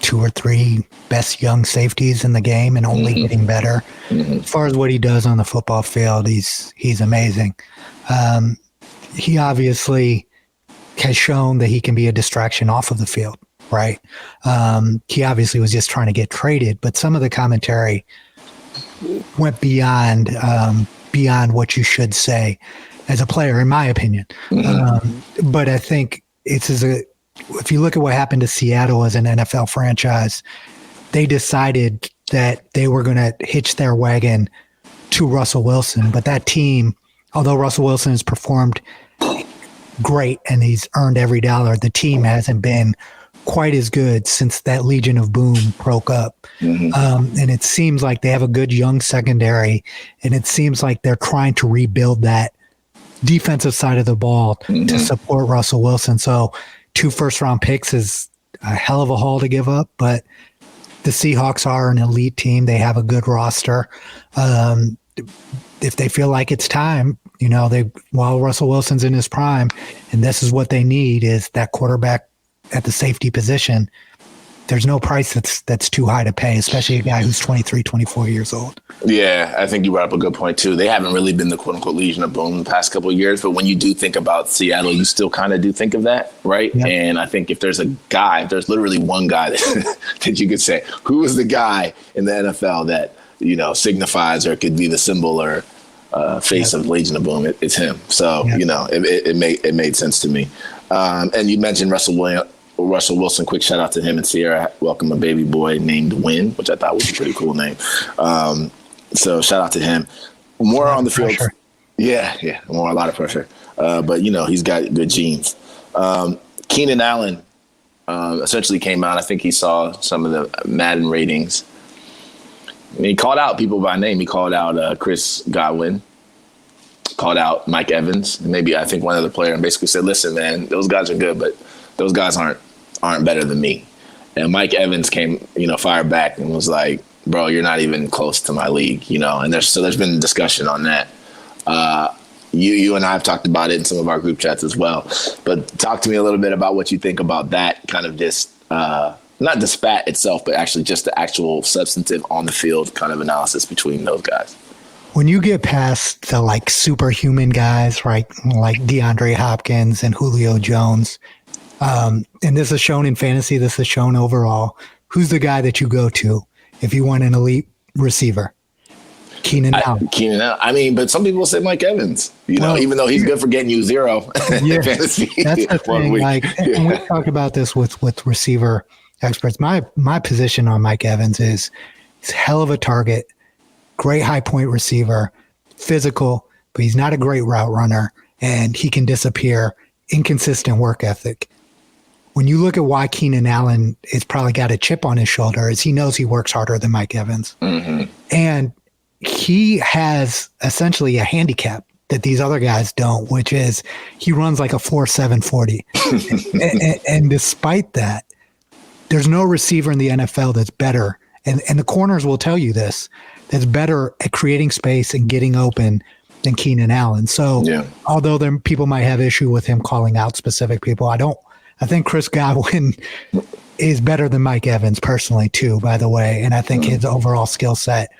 2 or 3 best young safeties in the game and only getting better. As far as what he does on the football field, he's amazing. He obviously has shown that he can be a distraction off of the field, right? He obviously was just trying to get traded, but some of the commentary went beyond what you should say as a player, in my opinion. But I think if you look at what happened to Seattle as an NFL franchise, they decided that they were going to hitch their wagon to Russell Wilson, but that team although Russell Wilson has performed great and he's earned every dollar, the team hasn't been quite as good since that Legion of Boom broke up. And it seems like they have a good young secondary, and it seems like they're trying to rebuild that defensive side of the ball to support Russell Wilson. So 2 first-round picks is a hell of a haul to give up, but the Seahawks are an elite team. They have a good roster. If they feel like it's time, while Russell Wilson's in his prime, and this is what they need is that quarterback at the safety position, there's no price that's too high to pay, especially a guy who's 23, 24 years old. Yeah, I think you brought up a good point, too. They haven't really been the quote-unquote Legion of Boom the past couple of years, but when you do think about Seattle, you still kind of do think of that, right? Yep. And I think if there's there's literally one guy that you could say, who is the guy in the NFL that, signifies or could be the symbol or face of Legion of Boom, it's him. So, it made sense to me. And you mentioned Russell Wilson, quick shout out to him and Sierra. Welcome a baby boy named Win, which I thought was a pretty cool name. So shout out to him. More on the field. Pressure. Yeah, a lot of pressure. But he's got good genes. Keenan Allen essentially came out. I think he saw some of the Madden ratings. And he called out people by name. He called out Chris Godwin, called out Mike Evans, and maybe I think one other player, and basically said, "Listen, man, those guys are good, but those guys aren't better than me." And Mike Evans came, fired back and was like, "Bro, you're not even close to my league," And there's been discussion on that. You and I have talked about it in some of our group chats as well. But talk to me a little bit about what you think about that kind of just not the spat itself, but actually just the actual substantive on the field kind of analysis between those guys. When you get past the superhuman guys, right, like DeAndre Hopkins and Julio Jones, and this is shown in fantasy, this is shown overall, who's the guy that you go to if you want an elite receiver? Keenan Allen. Keenan Allen. I mean, but some people say Mike Evans, even though he's good for getting you 0 in fantasy. That's the thing. And we talked about this with receiver experts. My position on Mike Evans is he's a hell of a target, great high point receiver, physical, but he's not a great route runner, and he can disappear, inconsistent work ethic. When you look at why Keenan Allen has probably got a chip on his shoulder is he knows he works harder than Mike Evans. And he has essentially a handicap that these other guys don't, which is he runs like a 4.7 40. and despite that, there's no receiver in the NFL that's better, and the corners will tell you this, that's better at creating space and getting open than Keenan Allen. So although people might have issue with him calling out specific people, I think Chris Godwin is better than Mike Evans personally too, by the way. And I think his overall skill set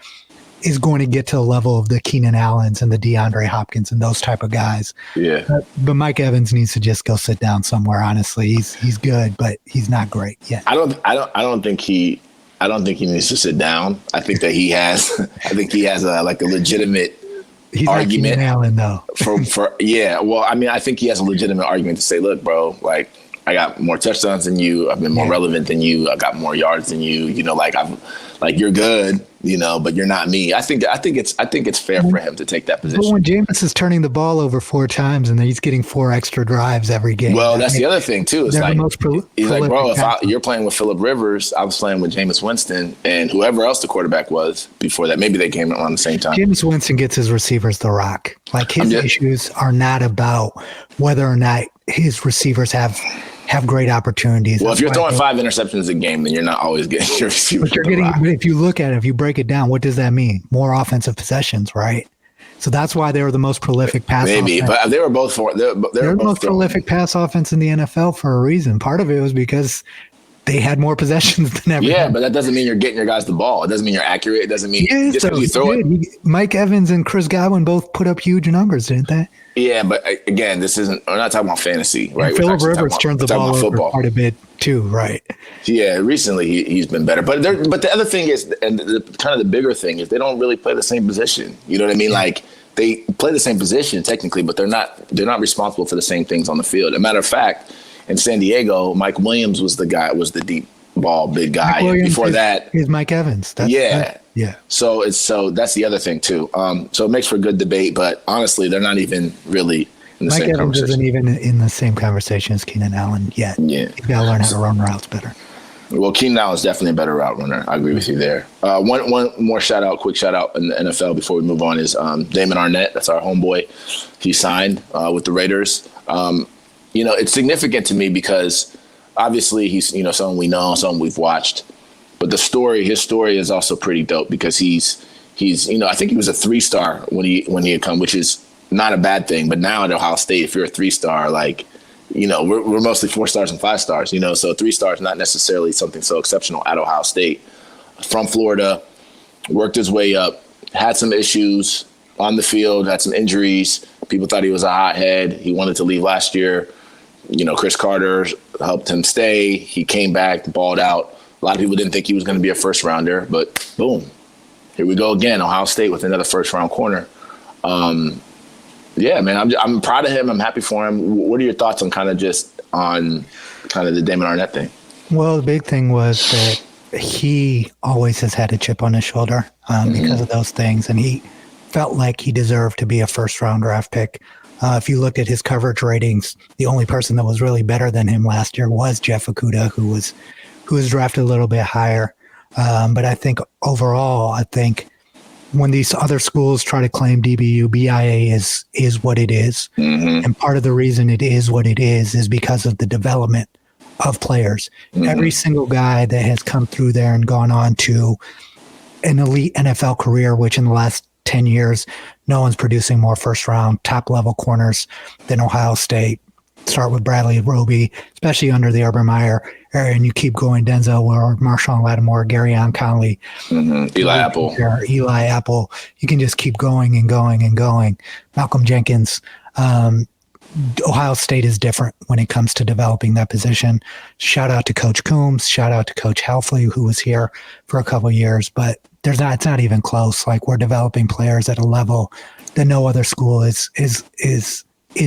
is going to get to the level of the Keenan Allens and the DeAndre Hopkins and those type of guys. Yeah. But Mike Evans needs to just go sit down somewhere. Honestly, he's good, but he's not great yet. I don't think he needs to sit down. I think that he has a legitimate he's argument. Like Keenan Allen, though. Well, I mean, I think he has a legitimate argument to say, look, bro, I got more touchdowns than you. I've been more relevant than you. I got more yards than you. You're good, but you're not me. I think it's fair for him to take that position. But when Jameis is turning the ball over 4 times and he's getting 4 extra drives every game. Well, that's the other thing too. It's he's like, bro, if you're playing with Phillip Rivers, I was playing with Jameis Winston and whoever else the quarterback was before that. Maybe they came around the same time. Jameis Winston gets his receivers the rock. His issues are not about whether or not his receivers have great opportunities. Well, if you're throwing 5 interceptions a game, then you're not always getting your receivers. But if you look at it, if you break it down, what does that mean? More offensive possessions, right? So that's why they were the most prolific pass Maybe, offense. But they were both they're the most prolific pass offense in the NFL for a reason. Part of it was because they had more possessions than ever. Yeah, but that doesn't mean you're getting your guys the ball. It doesn't mean you're accurate. It doesn't mean just because you throw it. Mike Evans and Chris Godwin both put up huge numbers, didn't they? Yeah, but again, we're not talking about fantasy, right? Phillip Rivers turns the ball over quite a bit too, right? Yeah, recently he's been better. But the other thing is, and kind of the bigger thing is, they don't really play the same position. You know what I mean? Like they play the same position technically, but they're not responsible for the same things on the field. As a matter of fact, in San Diego, Mike Williams was the deep ball, big guy. Mike Williams Before that, is Mike Evans. Yeah. So that's the other thing too. So it makes for good debate, but honestly, they're not even really in the Mike same Evans conversation. isn't even in the same conversation as Keenan Allen yet. Yeah. He's got to learn how to run routes better. Well, Keenan Allen is definitely a better route runner. I agree with you there. One more quick shout out in the NFL before we move on is Damon Arnett. That's our homeboy. He signed with the Raiders. It's significant to me because obviously he's someone we know, someone we've watched. But his story is also pretty dope because he's I think he was a 3-star when he had come, which is not a bad thing. But now at Ohio State, if you're a 3-star, we're mostly 4 stars and 5 stars, so 3 stars not necessarily something so exceptional at Ohio State. From Florida, worked his way up, had some issues on the field, had some injuries. People thought he was a hothead. He wanted to leave last year. Chris Carter helped him stay. He came back, balled out. A lot of people didn't think he was going to be a first rounder, but boom, here we go again. Ohio State with another first round corner. Yeah, man, I'm proud of him. I'm happy for him. What are your thoughts on kind of the Damon Arnett thing? Well, the big thing was that he always has had a chip on his shoulder because of those things, and he felt like he deserved to be a first-round draft pick. If you looked at his coverage ratings, the only person that was really better than him last year was Jeff Okudah, who was drafted a little bit higher. But I think overall, when these other schools try to claim DBU, BIA is what it is. Mm-hmm. And part of the reason it is what it is because of the development of players. Mm-hmm. Every single guy that has come through there and gone on to an elite NFL career, which in the last 10 years, no one's producing more first-round, top-level corners than Ohio State. Start with Bradley Roby, especially under the Urban Meyer era, and you keep going, Denzel Ward, Marshawn Lattimore, Garyon Conley, Eli Apple. You can just keep going and going and going. Malcolm Jenkins. Ohio State is different when it comes to developing that position. Shout out to Coach Coombs. Shout out to Coach Helfley, who was here for a couple of years, but it's not even close. Like, we're developing players at a level that no other school is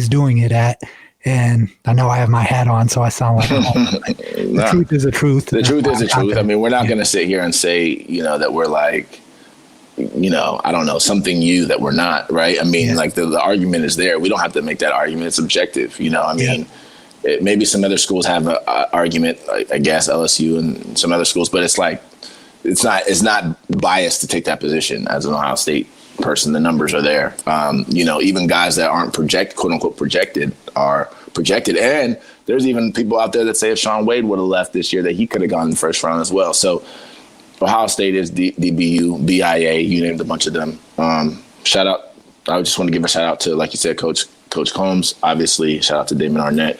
doing it at. And I know I have my hat on, so I sound like the truth is the truth. The truth is the truth. I mean, we're not going to sit here and say, that we're like, I don't know, something new that we're not, right? I mean, like the argument is there. We don't have to make that argument. It's objective, maybe some other schools have an argument, I guess LSU and some other schools, but it's like, it's not biased to take that position as an Ohio State person. The numbers are there. Even guys that aren't quote unquote projected are projected. And there's even people out there that say if Sean Wade would have left this year, that he could have gone in the first round as well. So Ohio State is DBU, BIA, you named a bunch of them. Shout out. I just want to give a shout out to, like you said, Coach Combs, obviously. Shout out to Damon Arnett.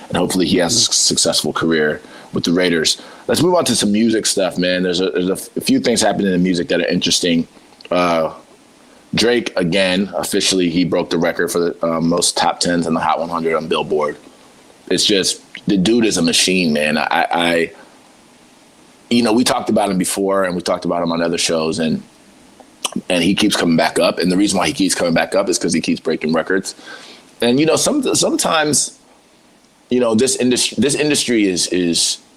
And hopefully he has a successful career with the Raiders. Let's move on to some music stuff, man. There's a few things happening in the music that are interesting. Drake, again, officially, he broke the record for the most top 10s in the Hot 100 on Billboard. It's just, the dude is a machine, man. We talked about him before, and we talked about him on other shows, and he keeps coming back up. And the reason why he keeps coming back up is because he keeps breaking records. And sometimes, this industry is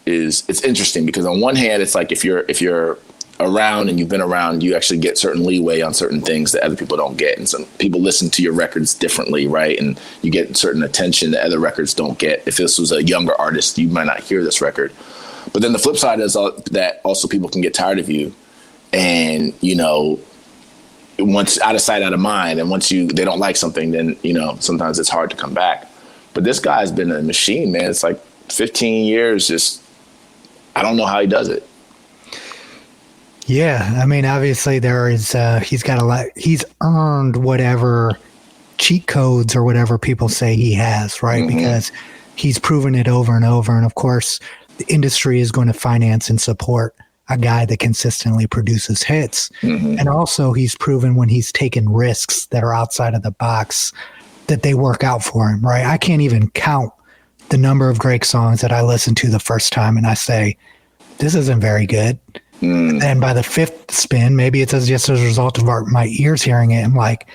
it's interesting because on one hand, it's like if you're around and you've been around, you actually get certain leeway on certain things that other people don't get. And some people listen to your records differently, right? And you get certain attention that other records don't get. If this was a younger artist, you might not hear this record. But then the flip side is that also people can get tired of you. And, once out of sight, out of mind. And once they don't like something, then, sometimes it's hard to come back. But this guy's been a machine, man. It's like 15 years. Just, I don't know how he does it. Yeah, I mean, obviously there is. He's got a lot. He's earned whatever cheat codes or whatever people say he has, right? Mm-hmm. Because he's proven it over and over. And of course, the industry is going to finance and support a guy that consistently produces hits. Mm-hmm. And also, he's proven when he's taken risks that are outside of the box that they work out for him, right? I can't even count the number of Drake songs that I listen to the first time and I say, this isn't very good. And by the fifth spin, maybe it's just as a result of my ears hearing it. I'm like,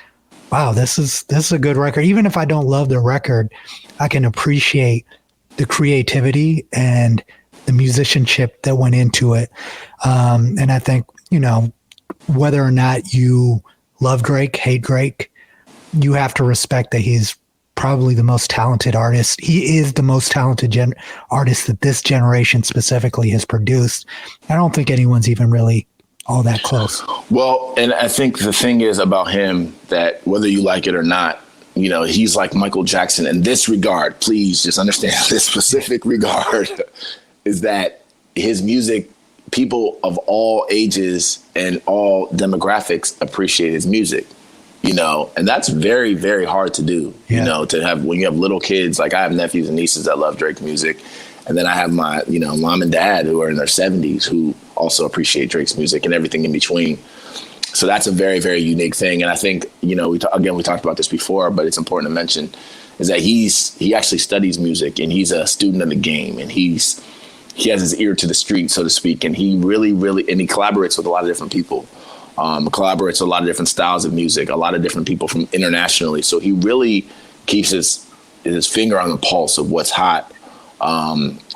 wow, this is a good record. Even if I don't love the record, I can appreciate the creativity and the musicianship that went into it. And I think, whether or not you love Drake, hate Drake, you have to respect that he's probably the most talented artist. He is the most talented artist that this generation specifically has produced. I don't think anyone's even really all that close. Well, and I think the thing is about him that whether you like it or not, he's like Michael Jackson in this regard. Please just understand this specific regard is that his music, people of all ages and all demographics appreciate his music. And that's very, very hard to do, to have when you have little kids. Like I have nephews and nieces that love Drake music. And then I have my, mom and dad who are in their 70s who also appreciate Drake's music and everything in between. So that's a very, very unique thing. And I think, we talked about this before, but it's important to mention is that he actually studies music and he's a student of the game and he has his ear to the street, so to speak. And he really, and he collaborates with a lot of different people. Collaborates with a lot of different styles of music, a lot of different people from internationally. So he really keeps his finger on the pulse of what's hot,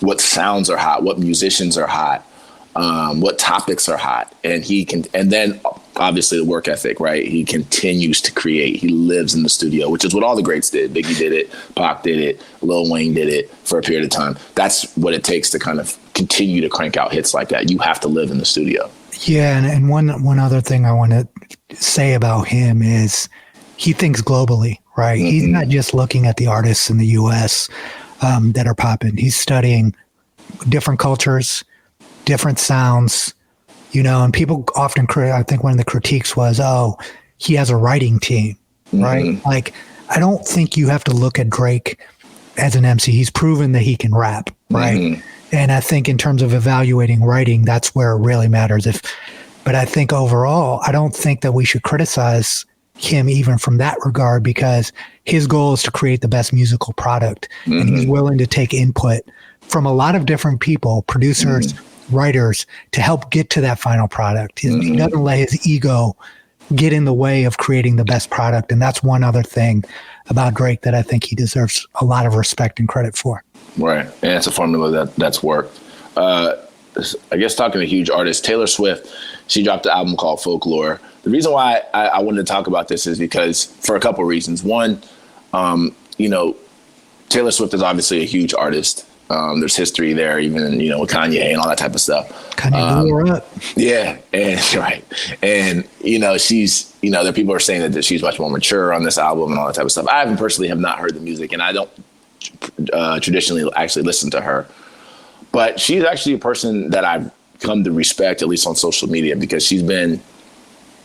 what sounds are hot, what musicians are hot, what topics are hot. And and then obviously the work ethic, right? He continues to create. He lives in the studio, which is what all the greats did. Biggie did it, Pac did it, Lil Wayne did it for a period of time. That's what it takes to kind of continue to crank out hits like that. You have to live in the studio. Yeah, and one other thing I want to say about him is he thinks globally, right? Mm-hmm. He's not just looking at the artists in the U.S. That are popping. He's studying different cultures, different sounds, and people often, I think one of the critiques was, he has a writing team, right? Mm-hmm. Like, I don't think you have to look at Drake as an MC. He's proven that he can rap, right? Mm-hmm. And I think in terms of evaluating writing, that's where it really matters. But I think overall, I don't think that we should criticize him even from that regard because his goal is to create the best musical product. Mm-hmm. And he's willing to take input from a lot of different people, producers, writers, to help get to that final product. He doesn't let his ego get in the way of creating the best product. And that's one other thing about Drake that I think he deserves a lot of respect and credit for. Right. And it's a formula that's worked. I guess talking to huge artists, Taylor Swift, she dropped an album called Folklore. The reason why I wanted to talk about this is because for a couple of reasons. One, Taylor Swift is obviously a huge artist. There's history there, even, with Kanye and all that type of stuff. Kanye blew her up. Yeah. And right. And, she's, there people are saying that she's much more mature on this album and all that type of stuff. I personally have not heard the music and I don't traditionally actually listen to her. But she's actually a person that I've come to respect, at least on social media, because she's been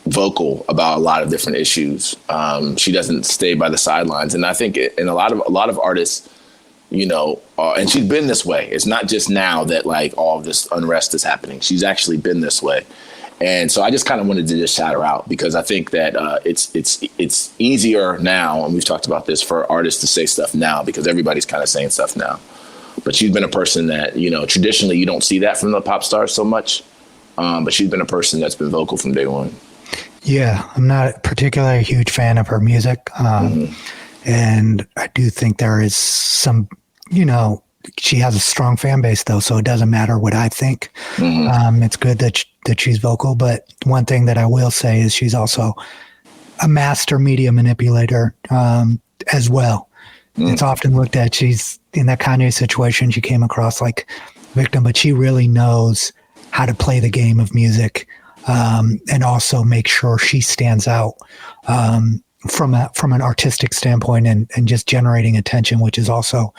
vocal about a lot of different issues. She doesn't stay by the sidelines. And I think a lot of artists, and she's been this way. It's not just now that like all of this unrest is happening. She's actually been this way. And so I just kind of wanted to just shout her out because I think that it's easier now, and we've talked about this, for artists to say stuff now because everybody's kind of saying stuff now. But she's been a person that, traditionally you don't see that from the pop stars so much. But she's been a person that's been vocal from day one. Yeah, I'm not particularly a huge fan of her music. And I do think there is some, she has a strong fan base though, so it doesn't matter what I think. It's good that she's vocal, but one thing that I will say is she's also a master media manipulator as well. It's often looked at, she's in that Kanye situation, she came across like victim, but she really knows how to play the game of music and also make sure she stands out from an artistic standpoint and just generating attention, which is also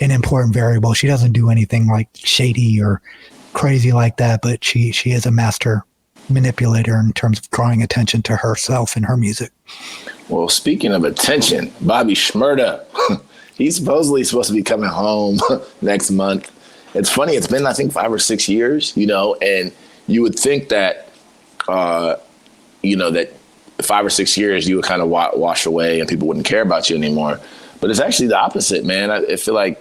an important variable. She doesn't do anything like shady or crazy like that, but she is a master manipulator in terms of drawing attention to herself and her music. Well, speaking of attention, Bobby Shmurda, he's supposedly supposed to be coming home next month. It's funny. It's been, I think, 5 or 6 years, and you would think that, that 5 or 6 years you would kind of wash away and people wouldn't care about you anymore. But it's actually the opposite, man. I feel like,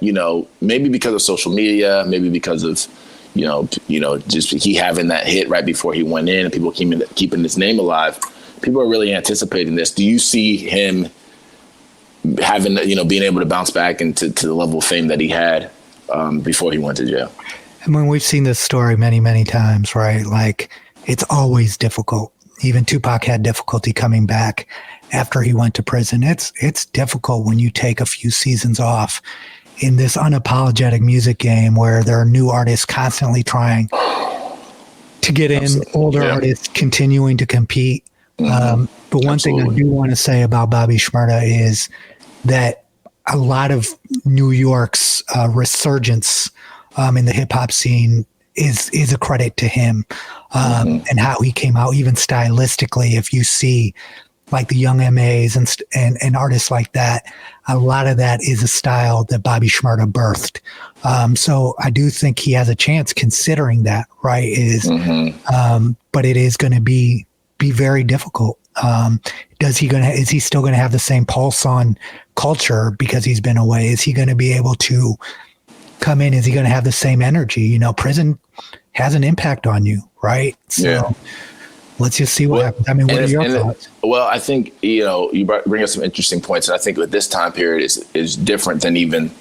maybe because of social media, maybe because of, just he having that hit right before he went in and people keeping his name alive. People are really anticipating this. Do you see him having, being able to bounce back into the level of fame that he had before he went to jail? I mean, we've seen this story many, many times, right? Like, it's always difficult. Even Tupac had difficulty coming back after he went to prison. It's difficult when you take a few seasons off in this unapologetic music game where there are new artists constantly trying to get in, older artists continuing to compete. But one thing I do want to say about Bobby Shmurda is that a lot of New York's resurgence in the hip hop scene is a credit to him and how he came out, even stylistically. If you see like the Young M.A.s and artists like that, a lot of that is a style that Bobby Shmurda birthed. So I do think he has a chance considering that, right? But it is going to be very difficult. Is he still going to have the same pulse on culture because he's been away? Is he going to be able to come in? Is he going to have the same energy? You know, prison has an impact on you, right? So let's just see what happens. I mean, what are your thoughts? Well, I think, you bring up some interesting points. And I think with this time period is different than even,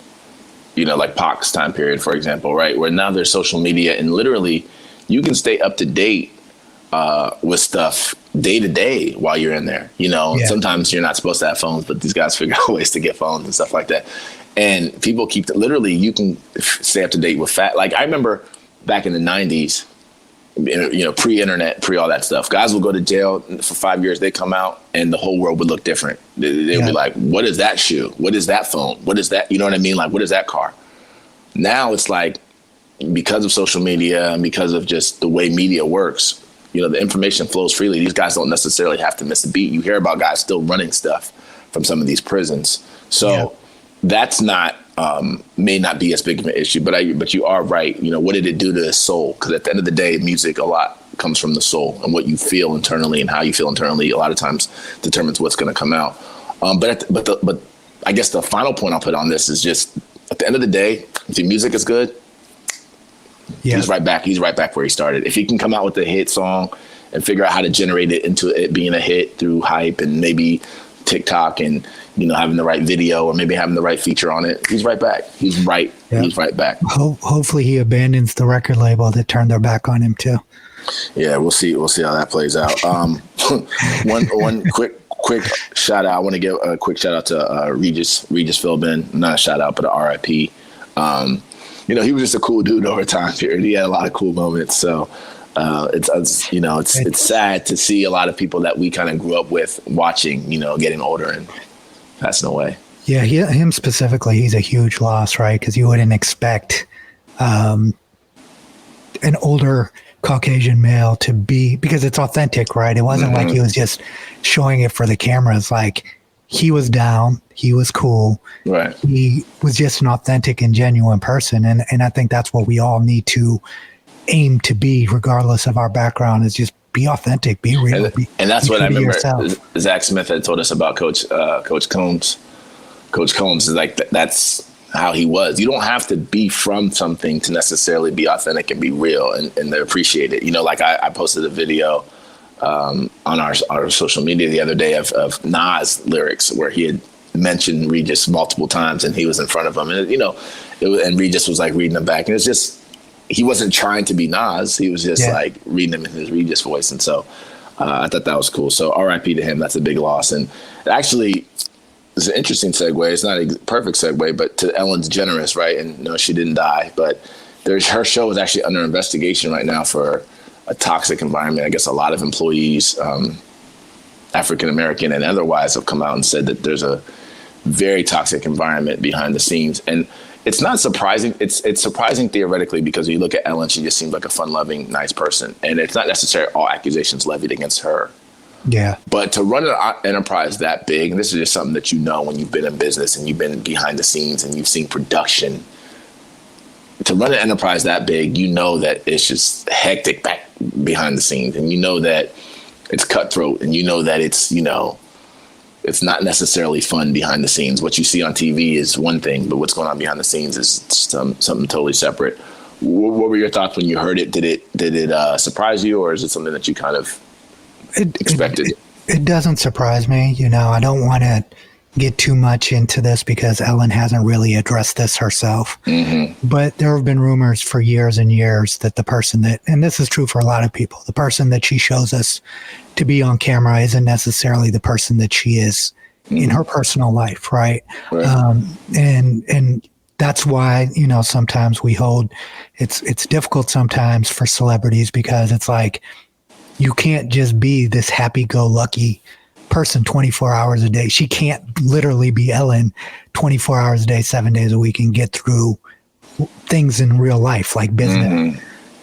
like Pac's time period, for example, right? Where now there's social media and literally you can stay up to date with stuff day to day while you're in there. Sometimes you're not supposed to have phones, but these guys figure out ways to get phones and stuff like that. And people literally, you can stay up to date with like I remember back in the 90s, pre-internet, pre all that stuff, guys would go to jail for 5 years. They come out and the whole world would look different. They would be like, what is that shoe? What is that phone? What is that? You know what I mean? Like, what is that car? Now it's like, because of social media and because of just the way media works, the information flows freely. These guys don't necessarily have to miss a beat. You hear about guys still running stuff from some of these prisons. So that's may not be as big of an issue, but you are right. What did it do to his soul? Because at the end of the day, music a lot comes from the soul, and what you feel internally and how you feel internally a lot of times determines what's going to come out. But I guess the final point I'll put on this is just at the end of the day, if the music is good, he's right back. He's right back where he started. If he can come out with a hit song and figure out how to generate it into it being a hit through hype and maybe TikTok and having the right video or maybe having the right feature on it, he's right back. He's right back. Hopefully he abandons the record label that turned their back on him too. Yeah, we'll see how that plays out. One quick shout out. I want to give a quick shout out to Regis Philbin. Not a shout out, but a RIP. He was just a cool dude over time period. He had a lot of cool moments. So it's sad to see a lot of people that we kind of grew up with watching, getting older and passing away. Yeah, him specifically, he's a huge loss, right? Because you wouldn't expect an older Caucasian male to be, because it's authentic, right? It wasn't like he was just showing it for the cameras. Like, he was down, he was cool, right? He was just an authentic and genuine person, and I think that's what we all need to aim to be, regardless of our background, is just be authentic, be real, and that's what I remember. Zach Smith had told us about Coach Combs. Coach Combs is like that's how he was. You don't have to be from something to necessarily be authentic and be real and they appreciate it. Like I posted a video on our social media the other day of Nas lyrics where he had mentioned Regis multiple times and he was in front of him and and Regis was like reading them back, and it's just, he wasn't trying to be Nas. He was just like reading them in his Regis voice. And so I thought that was cool. So RIP to him. That's a big loss. And actually, it's an interesting segue. It's not a perfect segue, but to Ellen DeGeneres, right? And no, she didn't die, but her show is actually under investigation right now for a toxic environment. I guess a lot of employees, African-American and otherwise, have come out and said that there's a very toxic environment behind the scenes. And it's not surprising. It's surprising theoretically, because when you look at Ellen, she just seems like a fun-loving, nice person. And it's not necessarily all accusations levied against her. Yeah. But to run an enterprise that big, and this is just something that when you've been in business and you've been behind the scenes and you've seen production, to run an enterprise that big, that it's just hectic back behind the scenes. And that it's cutthroat, and that it's not necessarily fun behind the scenes. What you see on TV is one thing, but what's going on behind the scenes is something totally separate. What were your thoughts when you heard it? Did it surprise you, or is it something that you kind of expected? It doesn't surprise me. I don't want to get too much into this because Ellen hasn't really addressed this herself. Mm-hmm. But there have been rumors for years and years that the person that, and this is true for a lot of people, the person that she shows us to be on camera isn't necessarily the person that she is in her personal life, right? And that's why, you know, sometimes we hold, it's difficult sometimes for celebrities because it's like, you can't just be this happy-go-lucky person 24 hours a day. She can't literally be Ellen 24 hours a day, 7 days a week and get through things in real life like business,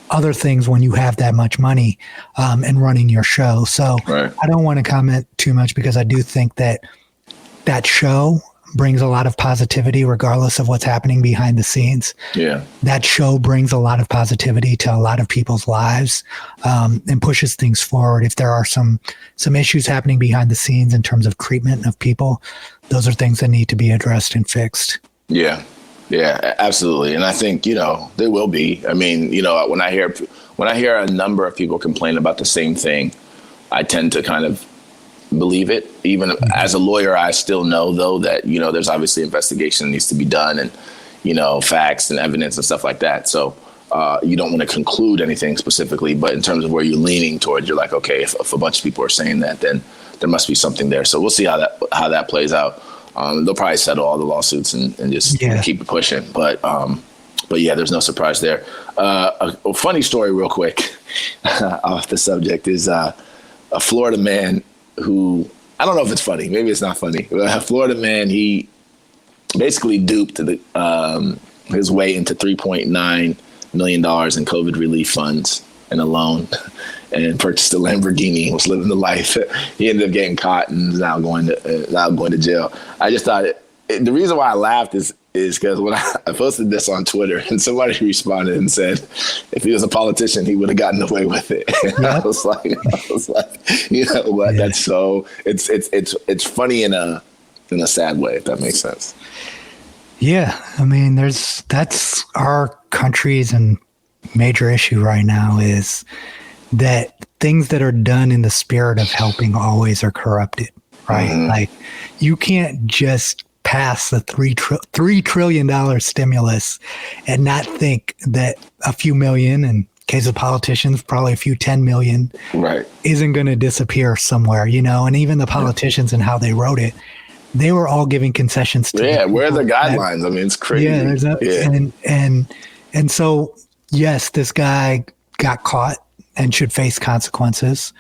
other things when you have that much money and running your show. So I don't want to comment too much because I do think that show brings a lot of positivity regardless of what's happening behind the scenes. Yeah. That show brings a lot of positivity to a lot of people's lives and pushes things forward. If there are some issues happening behind the scenes in terms of treatment of people, those are things that need to be addressed and fixed. Yeah. Yeah, absolutely. And I think, you know, there will be. I mean, you know, when I hear a number of people complain about the same thing, I tend to kind of believe it. Even as a lawyer, I still know, though, that, you know, there's obviously investigation that needs to be done and, you know, facts and evidence and stuff like that. So you don't want to conclude anything specifically. But in terms of where you're leaning towards, you're like, OK, if a bunch of people are saying that, then there must be something there. So we'll see how that plays out. They'll probably settle all the lawsuits and just keep it pushing. But yeah, there's no surprise there. A funny story real quick off the subject is a Florida man who, I don't know if it's funny. Maybe it's not funny. A Florida man, he basically duped his way into $3.9 million in COVID relief funds and a loan and purchased a Lamborghini and was living the life. He ended up getting caught and is now going to jail. I just thought the reason why I laughed is because when I posted this on Twitter and somebody responded and said, if he was a politician, he would have gotten away with it. And I was like, you know what? That's so it's funny in a sad way, if that makes sense. Yeah. I mean, that's our country's and major issue right now is that things that are done in the spirit of helping always are corrupted, right? Like you can't just pass the $3 trillion stimulus and not think that a few million, in case of politicians, probably a few 10 million, isn't going to disappear somewhere, you know? And even the politicians and how they wrote it, they were all giving concessions to where are the guidelines? I mean, it's crazy. And so, yes, this guy got caught and should face consequences.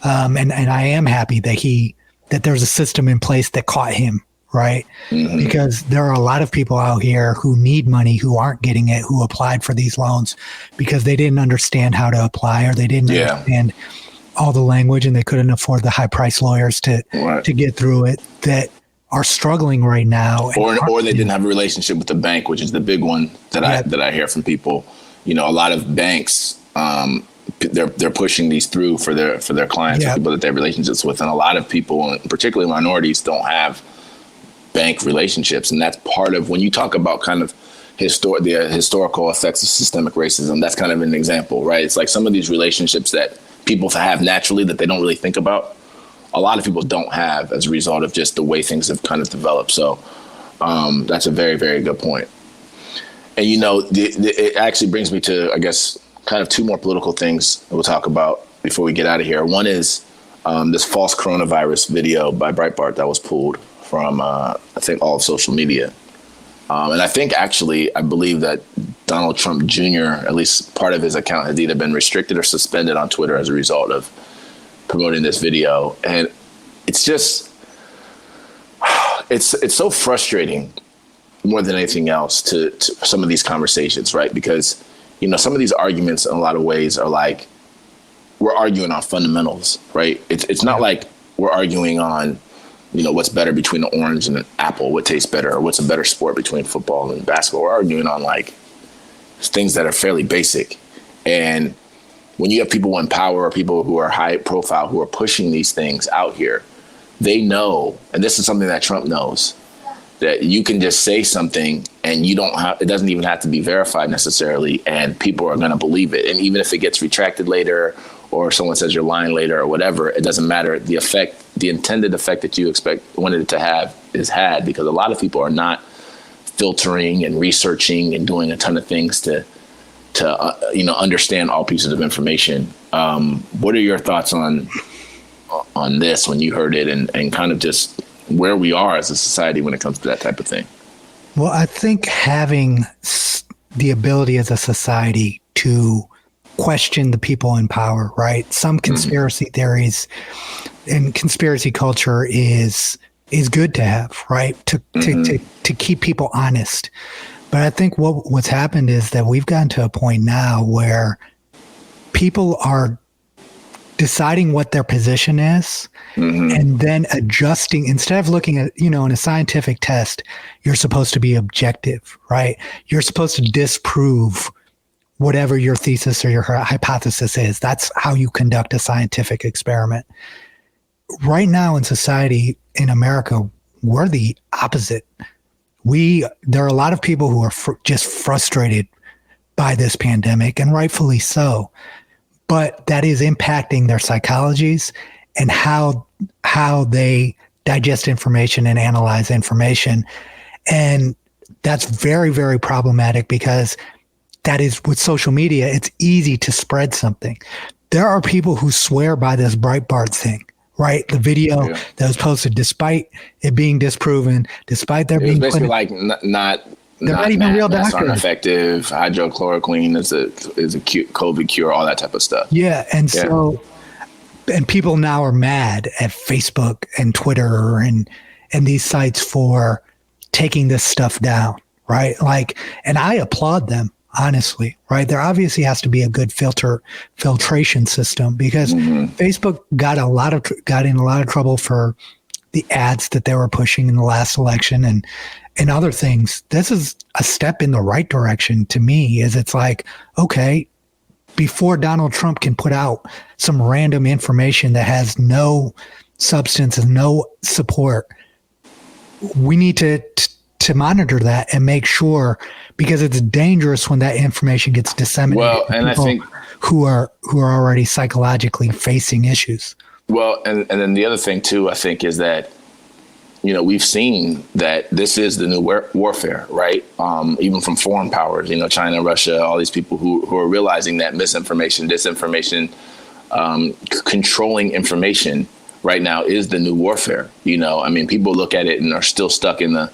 And I am happy that there's a system in place that caught him. Right. Because there are a lot of people out here who need money, who aren't getting it, who applied for these loans because they didn't understand how to apply or they didn't understand all the language and they couldn't afford the high price lawyers to get through it, that are struggling right now. Or they didn't have a relationship with the bank, which is the big one that I hear from people. You know, a lot of banks, they're pushing these through for their clients, or people that they have relationships with. And a lot of people, particularly minorities, don't have bank relationships. And that's part of when you talk about kind of the historical effects of systemic racism, that's kind of an example, right? It's like some of these relationships that people have naturally that they don't really think about, a lot of people don't have as a result of just the way things have kind of developed. So that's a very, very good point. And, you know, it actually brings me to, I guess, kind of two more political things that we'll talk about before we get out of here. One is this false coronavirus video by Breitbart that was pulled from, I think, all of social media. And I think, actually, I believe that Donald Trump Jr., at least part of his account, has either been restricted or suspended on Twitter as a result of promoting this video. And it's just, it's so frustrating more than anything else to some of these conversations, right? Because, you know, some of these arguments in a lot of ways are like, we're arguing on fundamentals, right? It's not like we're arguing on, you know, what's better between an orange and an apple, what tastes better, or what's a better sport between football and basketball. We're arguing on like things that are fairly basic. And when you have people in power or people who are high profile, who are pushing these things out here, they know, and this is something that Trump knows, that you can just say something and it doesn't even have to be verified necessarily, and people are going to believe it. And even if it gets retracted later, or someone says you're lying later or whatever, it doesn't matter. The intended effect that you wanted it to have is had, because a lot of people are not filtering and researching and doing a ton of things to understand all pieces of information. What are your thoughts on this when you heard it, and kind of just where we are as a society when it comes to that type of thing? Well, I think having the ability as a society to question the people in power, right? Some conspiracy theories and conspiracy culture is good to have, right? To keep people honest. But I think what's happened is that we've gotten to a point now where people are deciding what their position is and then adjusting. Instead of looking at, in a scientific test, you're supposed to be objective, right? You're supposed to disprove whatever your thesis or your hypothesis is. That's how you conduct a scientific experiment. Right now in society, in America, we're the opposite. There are a lot of people who are just frustrated by this pandemic, and rightfully so. But that is impacting their psychologies and how they digest information and analyze information. And that's very, very problematic, because that is, with social media, it's easy to spread something. There are people who swear by this Breitbart thing, right? The video that was posted, despite it being disproven, despite there being basically like not even real doctors. Aren't effective. Hydrochloroquine is a COVID cure, all that type of stuff. Yeah, and so, and people now are mad at Facebook and Twitter and these sites for taking this stuff down, right? And I applaud them, honestly, right? There obviously has to be a good filtration system, because Facebook got in a lot of trouble for the ads that they were pushing in the last election and other things. This is a step in the right direction to me. It's like, okay, before Donald Trump can put out some random information that has no substance and no support, we need to monitor that and make sure, because it's dangerous when that information gets disseminated. Well, and I think who are already psychologically facing issues. Well, and then the other thing too, I think, is that, we've seen that this is the new warfare, right? Even from foreign powers, China, Russia, all these people who are realizing that misinformation, disinformation, controlling information right now is the new warfare. People look at it and are still stuck in the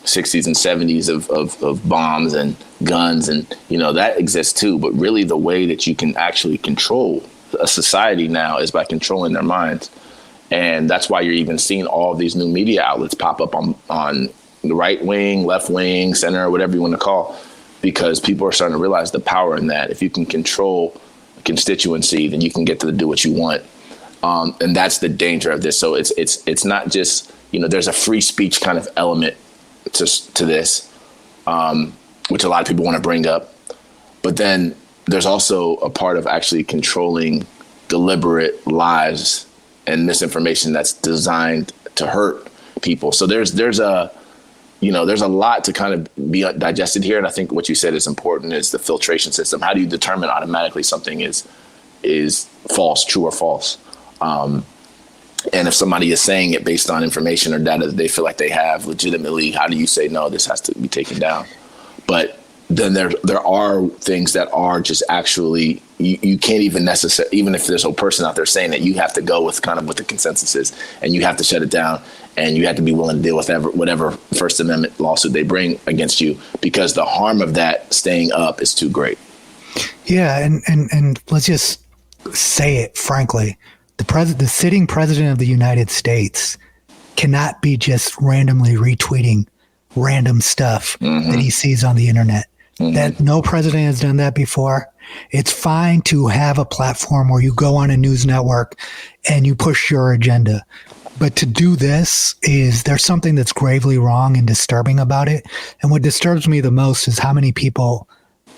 60s and 70s of bombs and guns, and that exists too. But really, the way that you can actually control a society now is by controlling their minds. And that's why you're even seeing all of these new media outlets pop up on the right wing, left wing, center, whatever you want to call, because people are starting to realize the power in that. If you can control a constituency, then you can get to do what you want. And that's the danger of this. So it's not just, there's a free speech kind of element to this, which a lot of people want to bring up. But then there's also a part of actually controlling deliberate lies and misinformation that's designed to hurt people. So there's a lot to kind of be digested here. And I think what you said is important, is the filtration system. How do you determine automatically something is false, true or false? And if somebody is saying it based on information or data that they feel like they have legitimately, how do you say, no, this has to be taken down? But then there are things that are just actually, you can't even necessarily, even if there's a person out there saying that, you have to go with kind of what the consensus is, and you have to shut it down, and you have to be willing to deal with whatever First Amendment lawsuit they bring against you, because the harm of that staying up is too great. Yeah, and let's just say it frankly. The sitting president of the United States cannot be just randomly retweeting random stuff that he sees on the internet. That no president has done that before. It's fine to have a platform where you go on a news network and you push your agenda. But to do this, there's something that's gravely wrong and disturbing about it. And what disturbs me the most is how many people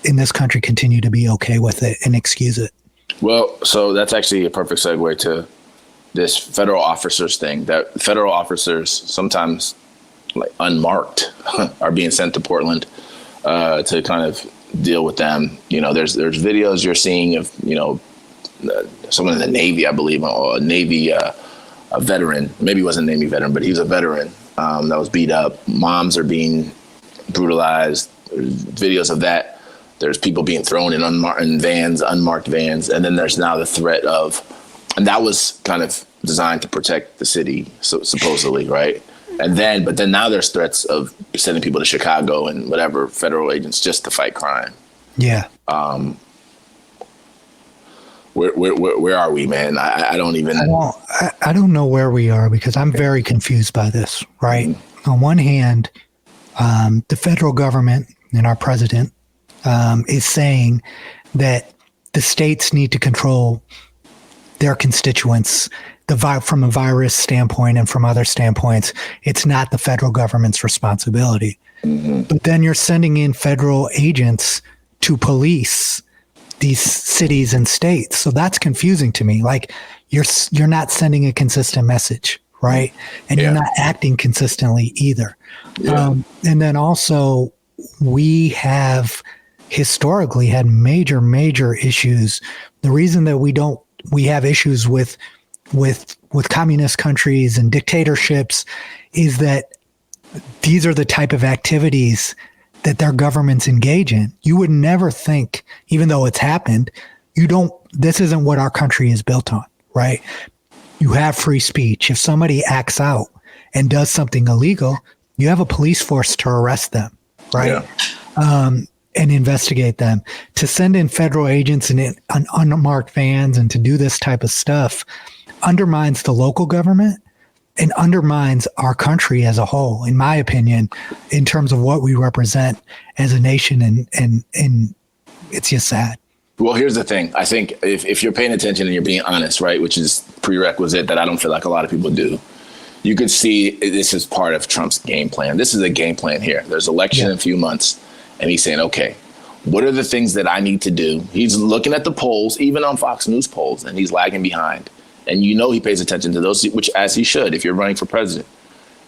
in this country continue to be okay with it and excuse it. Well, so that's actually a perfect segue to this federal officers thing, that federal officers sometimes, like unmarked, are being sent to Portland to kind of deal with them. There's videos you're seeing of, someone in the Navy, I believe, or a Navy a veteran. Maybe he wasn't a Navy veteran, but he was a veteran that was beat up. Moms are being brutalized. There's videos of that. There's people being thrown in unmarked vans, and then there's now the threat of, and that was kind of designed to protect the city, supposedly, right? But then now there's threats of sending people to Chicago and whatever federal agents just to fight crime. Yeah. Where are we, man? I don't even. I don't know where we are because I'm very confused by this. Right. Mm-hmm. On one hand, the federal government and our president is saying that the states need to control their constituents. From a virus standpoint and from other standpoints, it's not the federal government's responsibility. Mm-hmm. But then you're sending in federal agents to police these cities and states. So that's confusing to me. Like you're not sending a consistent message, right? And you're not acting consistently either. Yeah. And then also we have historically had major issues. The reason that we have issues with communist countries and dictatorships is that these are the type of activities that their governments engage in. You would never think, even though it's happened, this isn't what our country is built on, right? You have free speech. If somebody acts out and does something illegal, you have a police force to arrest them, right? Yeah. And investigate them. To send in federal agents and unmarked vans and to do this type of stuff undermines the local government and undermines our country as a whole, in my opinion, in terms of what we represent as a nation. And it's just sad. Well, here's the thing. I think if you're paying attention and you're being honest, right, which is prerequisite that I don't feel like a lot of people do, you could see this is part of Trump's game plan. This is a game plan here. There's election in a few months, and he's saying, okay, what are the things that I need to do? He's looking at the polls, even on Fox News polls, and he's lagging behind. And he pays attention to those, which as he should, if you're running for president.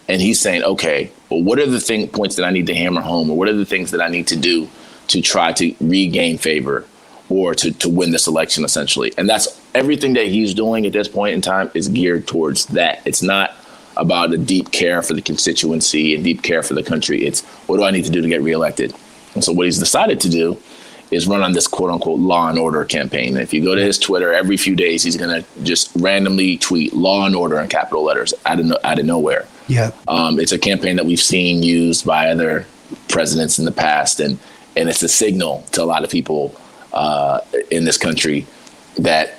And he's saying, okay, well, what are the points that I need to hammer home, or what are the things that I need to do to try to regain favor or to win this election, essentially? And that's everything that he's doing at this point in time is geared towards that. It's not about a deep care for the constituency and deep care for the country. It's what do I need to do to get reelected? And so what he's decided to do is run on this quote unquote law and order campaign. And if you go to his Twitter, every few days, he's going to just randomly tweet law and order in capital letters out of nowhere. Yeah. It's a campaign that we've seen used by other presidents in the past. And it's a signal to a lot of people in this country that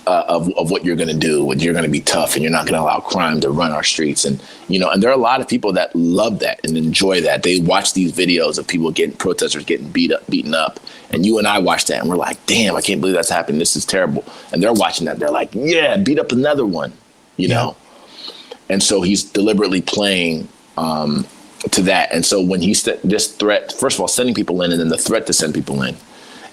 of what you're going to do, when you're going to be tough and you're not going to allow crime to run our streets. And, and there are a lot of people that love that and enjoy that. They watch these videos of protesters getting beaten up. And you and I watch that and we're like, damn, I can't believe that's happening. This is terrible. And they're watching that. They're like, yeah, beat up another one, you know? And so he's deliberately playing to that. And so when this threat, first of all, sending people in and then the threat to send people in,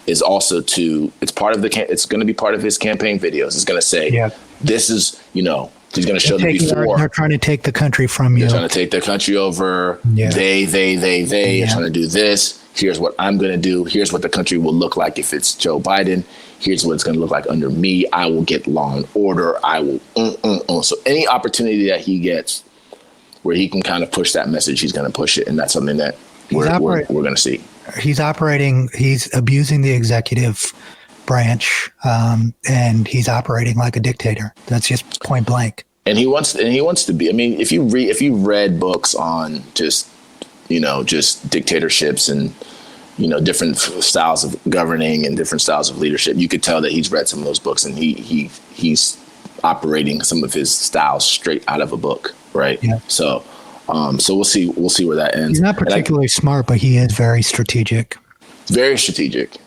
is also it's going to be part of his campaign videos. It's going to say, this is, he's going to show them before. They're trying to take the country from you. They're trying to take the country over. Yeah. They are trying to do this. Here's what I'm going to do. Here's what the country will look like if it's Joe Biden. Here's what it's going to look like under me. I will get law and order. I will. So any opportunity that he gets where he can kind of push that message, he's going to push it. And that's something that we're going to see. He's abusing the executive branch, and he's operating like a dictator. That's just point blank. And he wants to be. I mean, if you've read books on just dictatorships and, different styles of governing and different styles of leadership, you could tell that he's read some of those books and he's operating some of his styles straight out of a book. Right. Yeah. So we'll see where that ends. He's not particularly smart, but he is very strategic. Very strategic.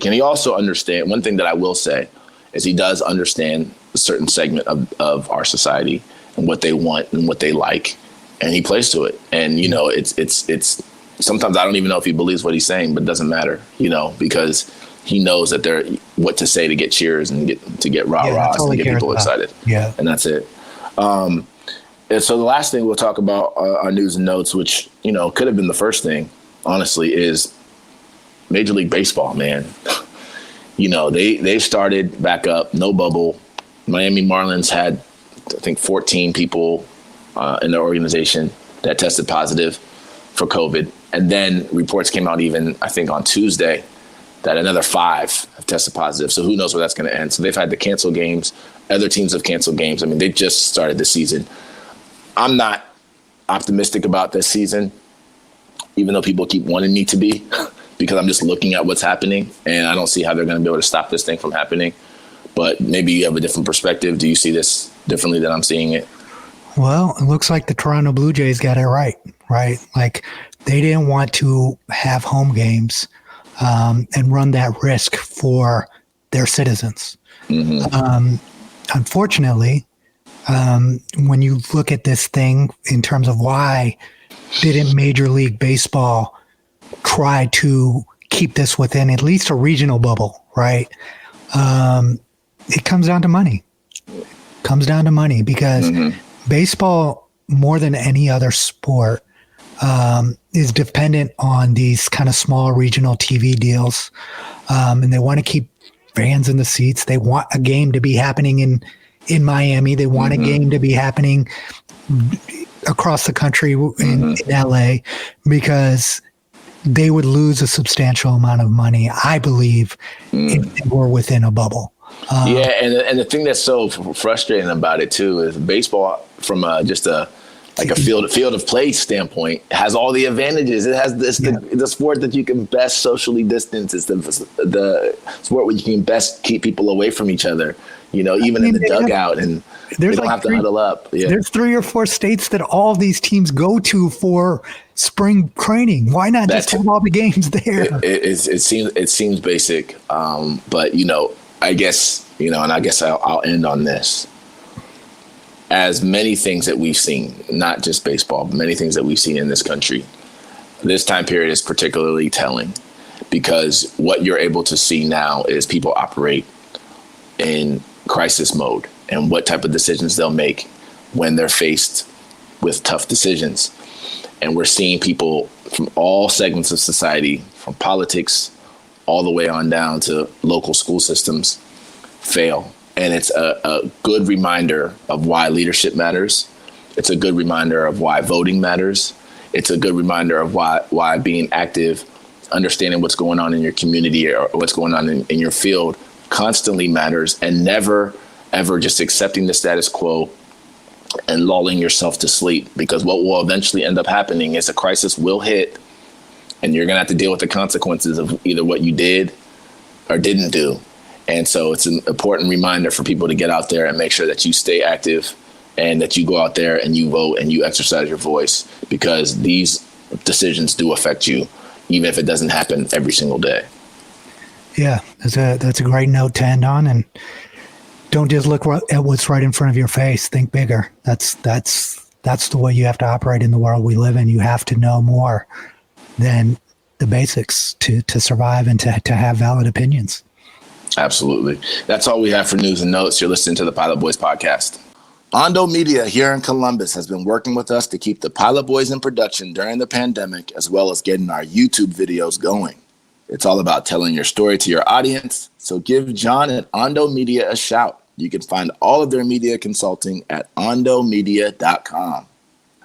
And he also understands, one thing that I will say is he does understand a certain segment of our society and what they want and what they like. And he plays to it. And, it's sometimes I don't even know if he believes what he's saying, but it doesn't matter, because he knows that they're what to say to get cheers and to get rah-rahs and to get people excited. Yeah. And that's it. And so the last thing we'll talk about our news and notes, which, could have been the first thing, honestly, is Major League Baseball, man. they started back up, no bubble. Miami Marlins had, I think, 14 people in their organization that tested positive for COVID. And then reports came out even, I think, on Tuesday that another 5 have tested positive. So who knows where that's going to end. So they've had to cancel games. Other teams have canceled games. I mean, they just started the season. I'm not optimistic about this season, even though people keep wanting me to be, because I'm just looking at what's happening, and I don't see how they're going to be able to stop this thing from happening. But maybe you have a different perspective. Do you see this differently than I'm seeing it? Well, it looks like the Toronto Blue Jays got it right? Like, they didn't want to have home games and run that risk for their citizens. Mm-hmm. Unfortunately, when you look at this thing in terms of why didn't Major League Baseball try to keep this within at least a regional bubble, right? It comes down to money. Because baseball, more than any other sport, is dependent on these kind of small regional TV deals. And they want to keep fans in the seats. They want a game to be happening in Miami. They want a game to be happening across the country in LA, because they would lose a substantial amount of money, I believe, if they were within a bubble. And the thing that's so frustrating about it too is baseball, from just a field of play standpoint, has all the advantages. It has the sport that you can best socially distance. It's the sport where you can best keep people away from each other. Even in the dugout, and they don't have to huddle up. Yeah. There's 3 or 4 states that all these teams go to for spring training. Why not just have all the games there? It seems basic, but I guess and I guess I'll end on this. As many things that we've seen, not just baseball, but many things that we've seen in this country, this time period is particularly telling, because what you're able to see now is people operate in crisis mode and what type of decisions they'll make when they're faced with tough decisions. And we're seeing people from all segments of society, from politics all the way on down to local school systems, fail. And it's a good reminder of why leadership matters. It's a good reminder of why voting matters. It's a good reminder of why being active, understanding what's going on in your community or what's going on in your field constantly matters, and never, ever just accepting the status quo and lulling yourself to sleep, because what will eventually end up happening is a crisis will hit, and you're going to have to deal with the consequences of either what you did or didn't do. And so it's an important reminder for people to get out there and make sure that you stay active and that you go out there and you vote and you exercise your voice, because these decisions do affect you, even if it doesn't happen every single day. Yeah, that's a great note to end on. And don't just look at what's right in front of your face. Think bigger. That's the way you have to operate in the world we live in. You have to know more than the basics to survive and to have valid opinions. Absolutely. That's all we have for news and notes. You're listening to the Pilot Boys podcast. Ondo Media here in Columbus has been working with us to keep the Pilot Boys in production during the pandemic, as well as getting our YouTube videos going. It's all about telling your story to your audience. So give John at Ondo Media a shout. You can find all of their media consulting at ondomedia.com.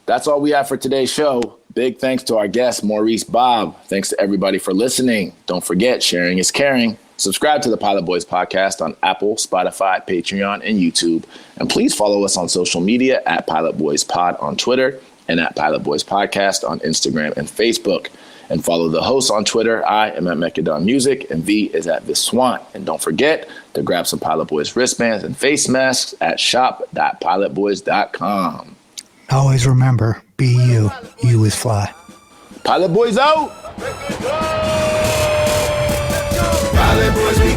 That's all we have for today's show. Big thanks to our guest, Maurice Bobb. Thanks to everybody for listening. Don't forget, sharing is caring. Subscribe to the Pilot Boys podcast on Apple, Spotify, Patreon, and YouTube. And please follow us on social media at Pilot Boys Pod on Twitter and at Pilot Boys Podcast on Instagram and Facebook. And follow the host on Twitter. I am at Mechadon Music, and V is at Viswant. And don't forget to grab some Pilot Boys wristbands and face masks at shop.pilotboys.com. Always remember, be you. You is fly. Pilot Boys out! Pilot Boys, we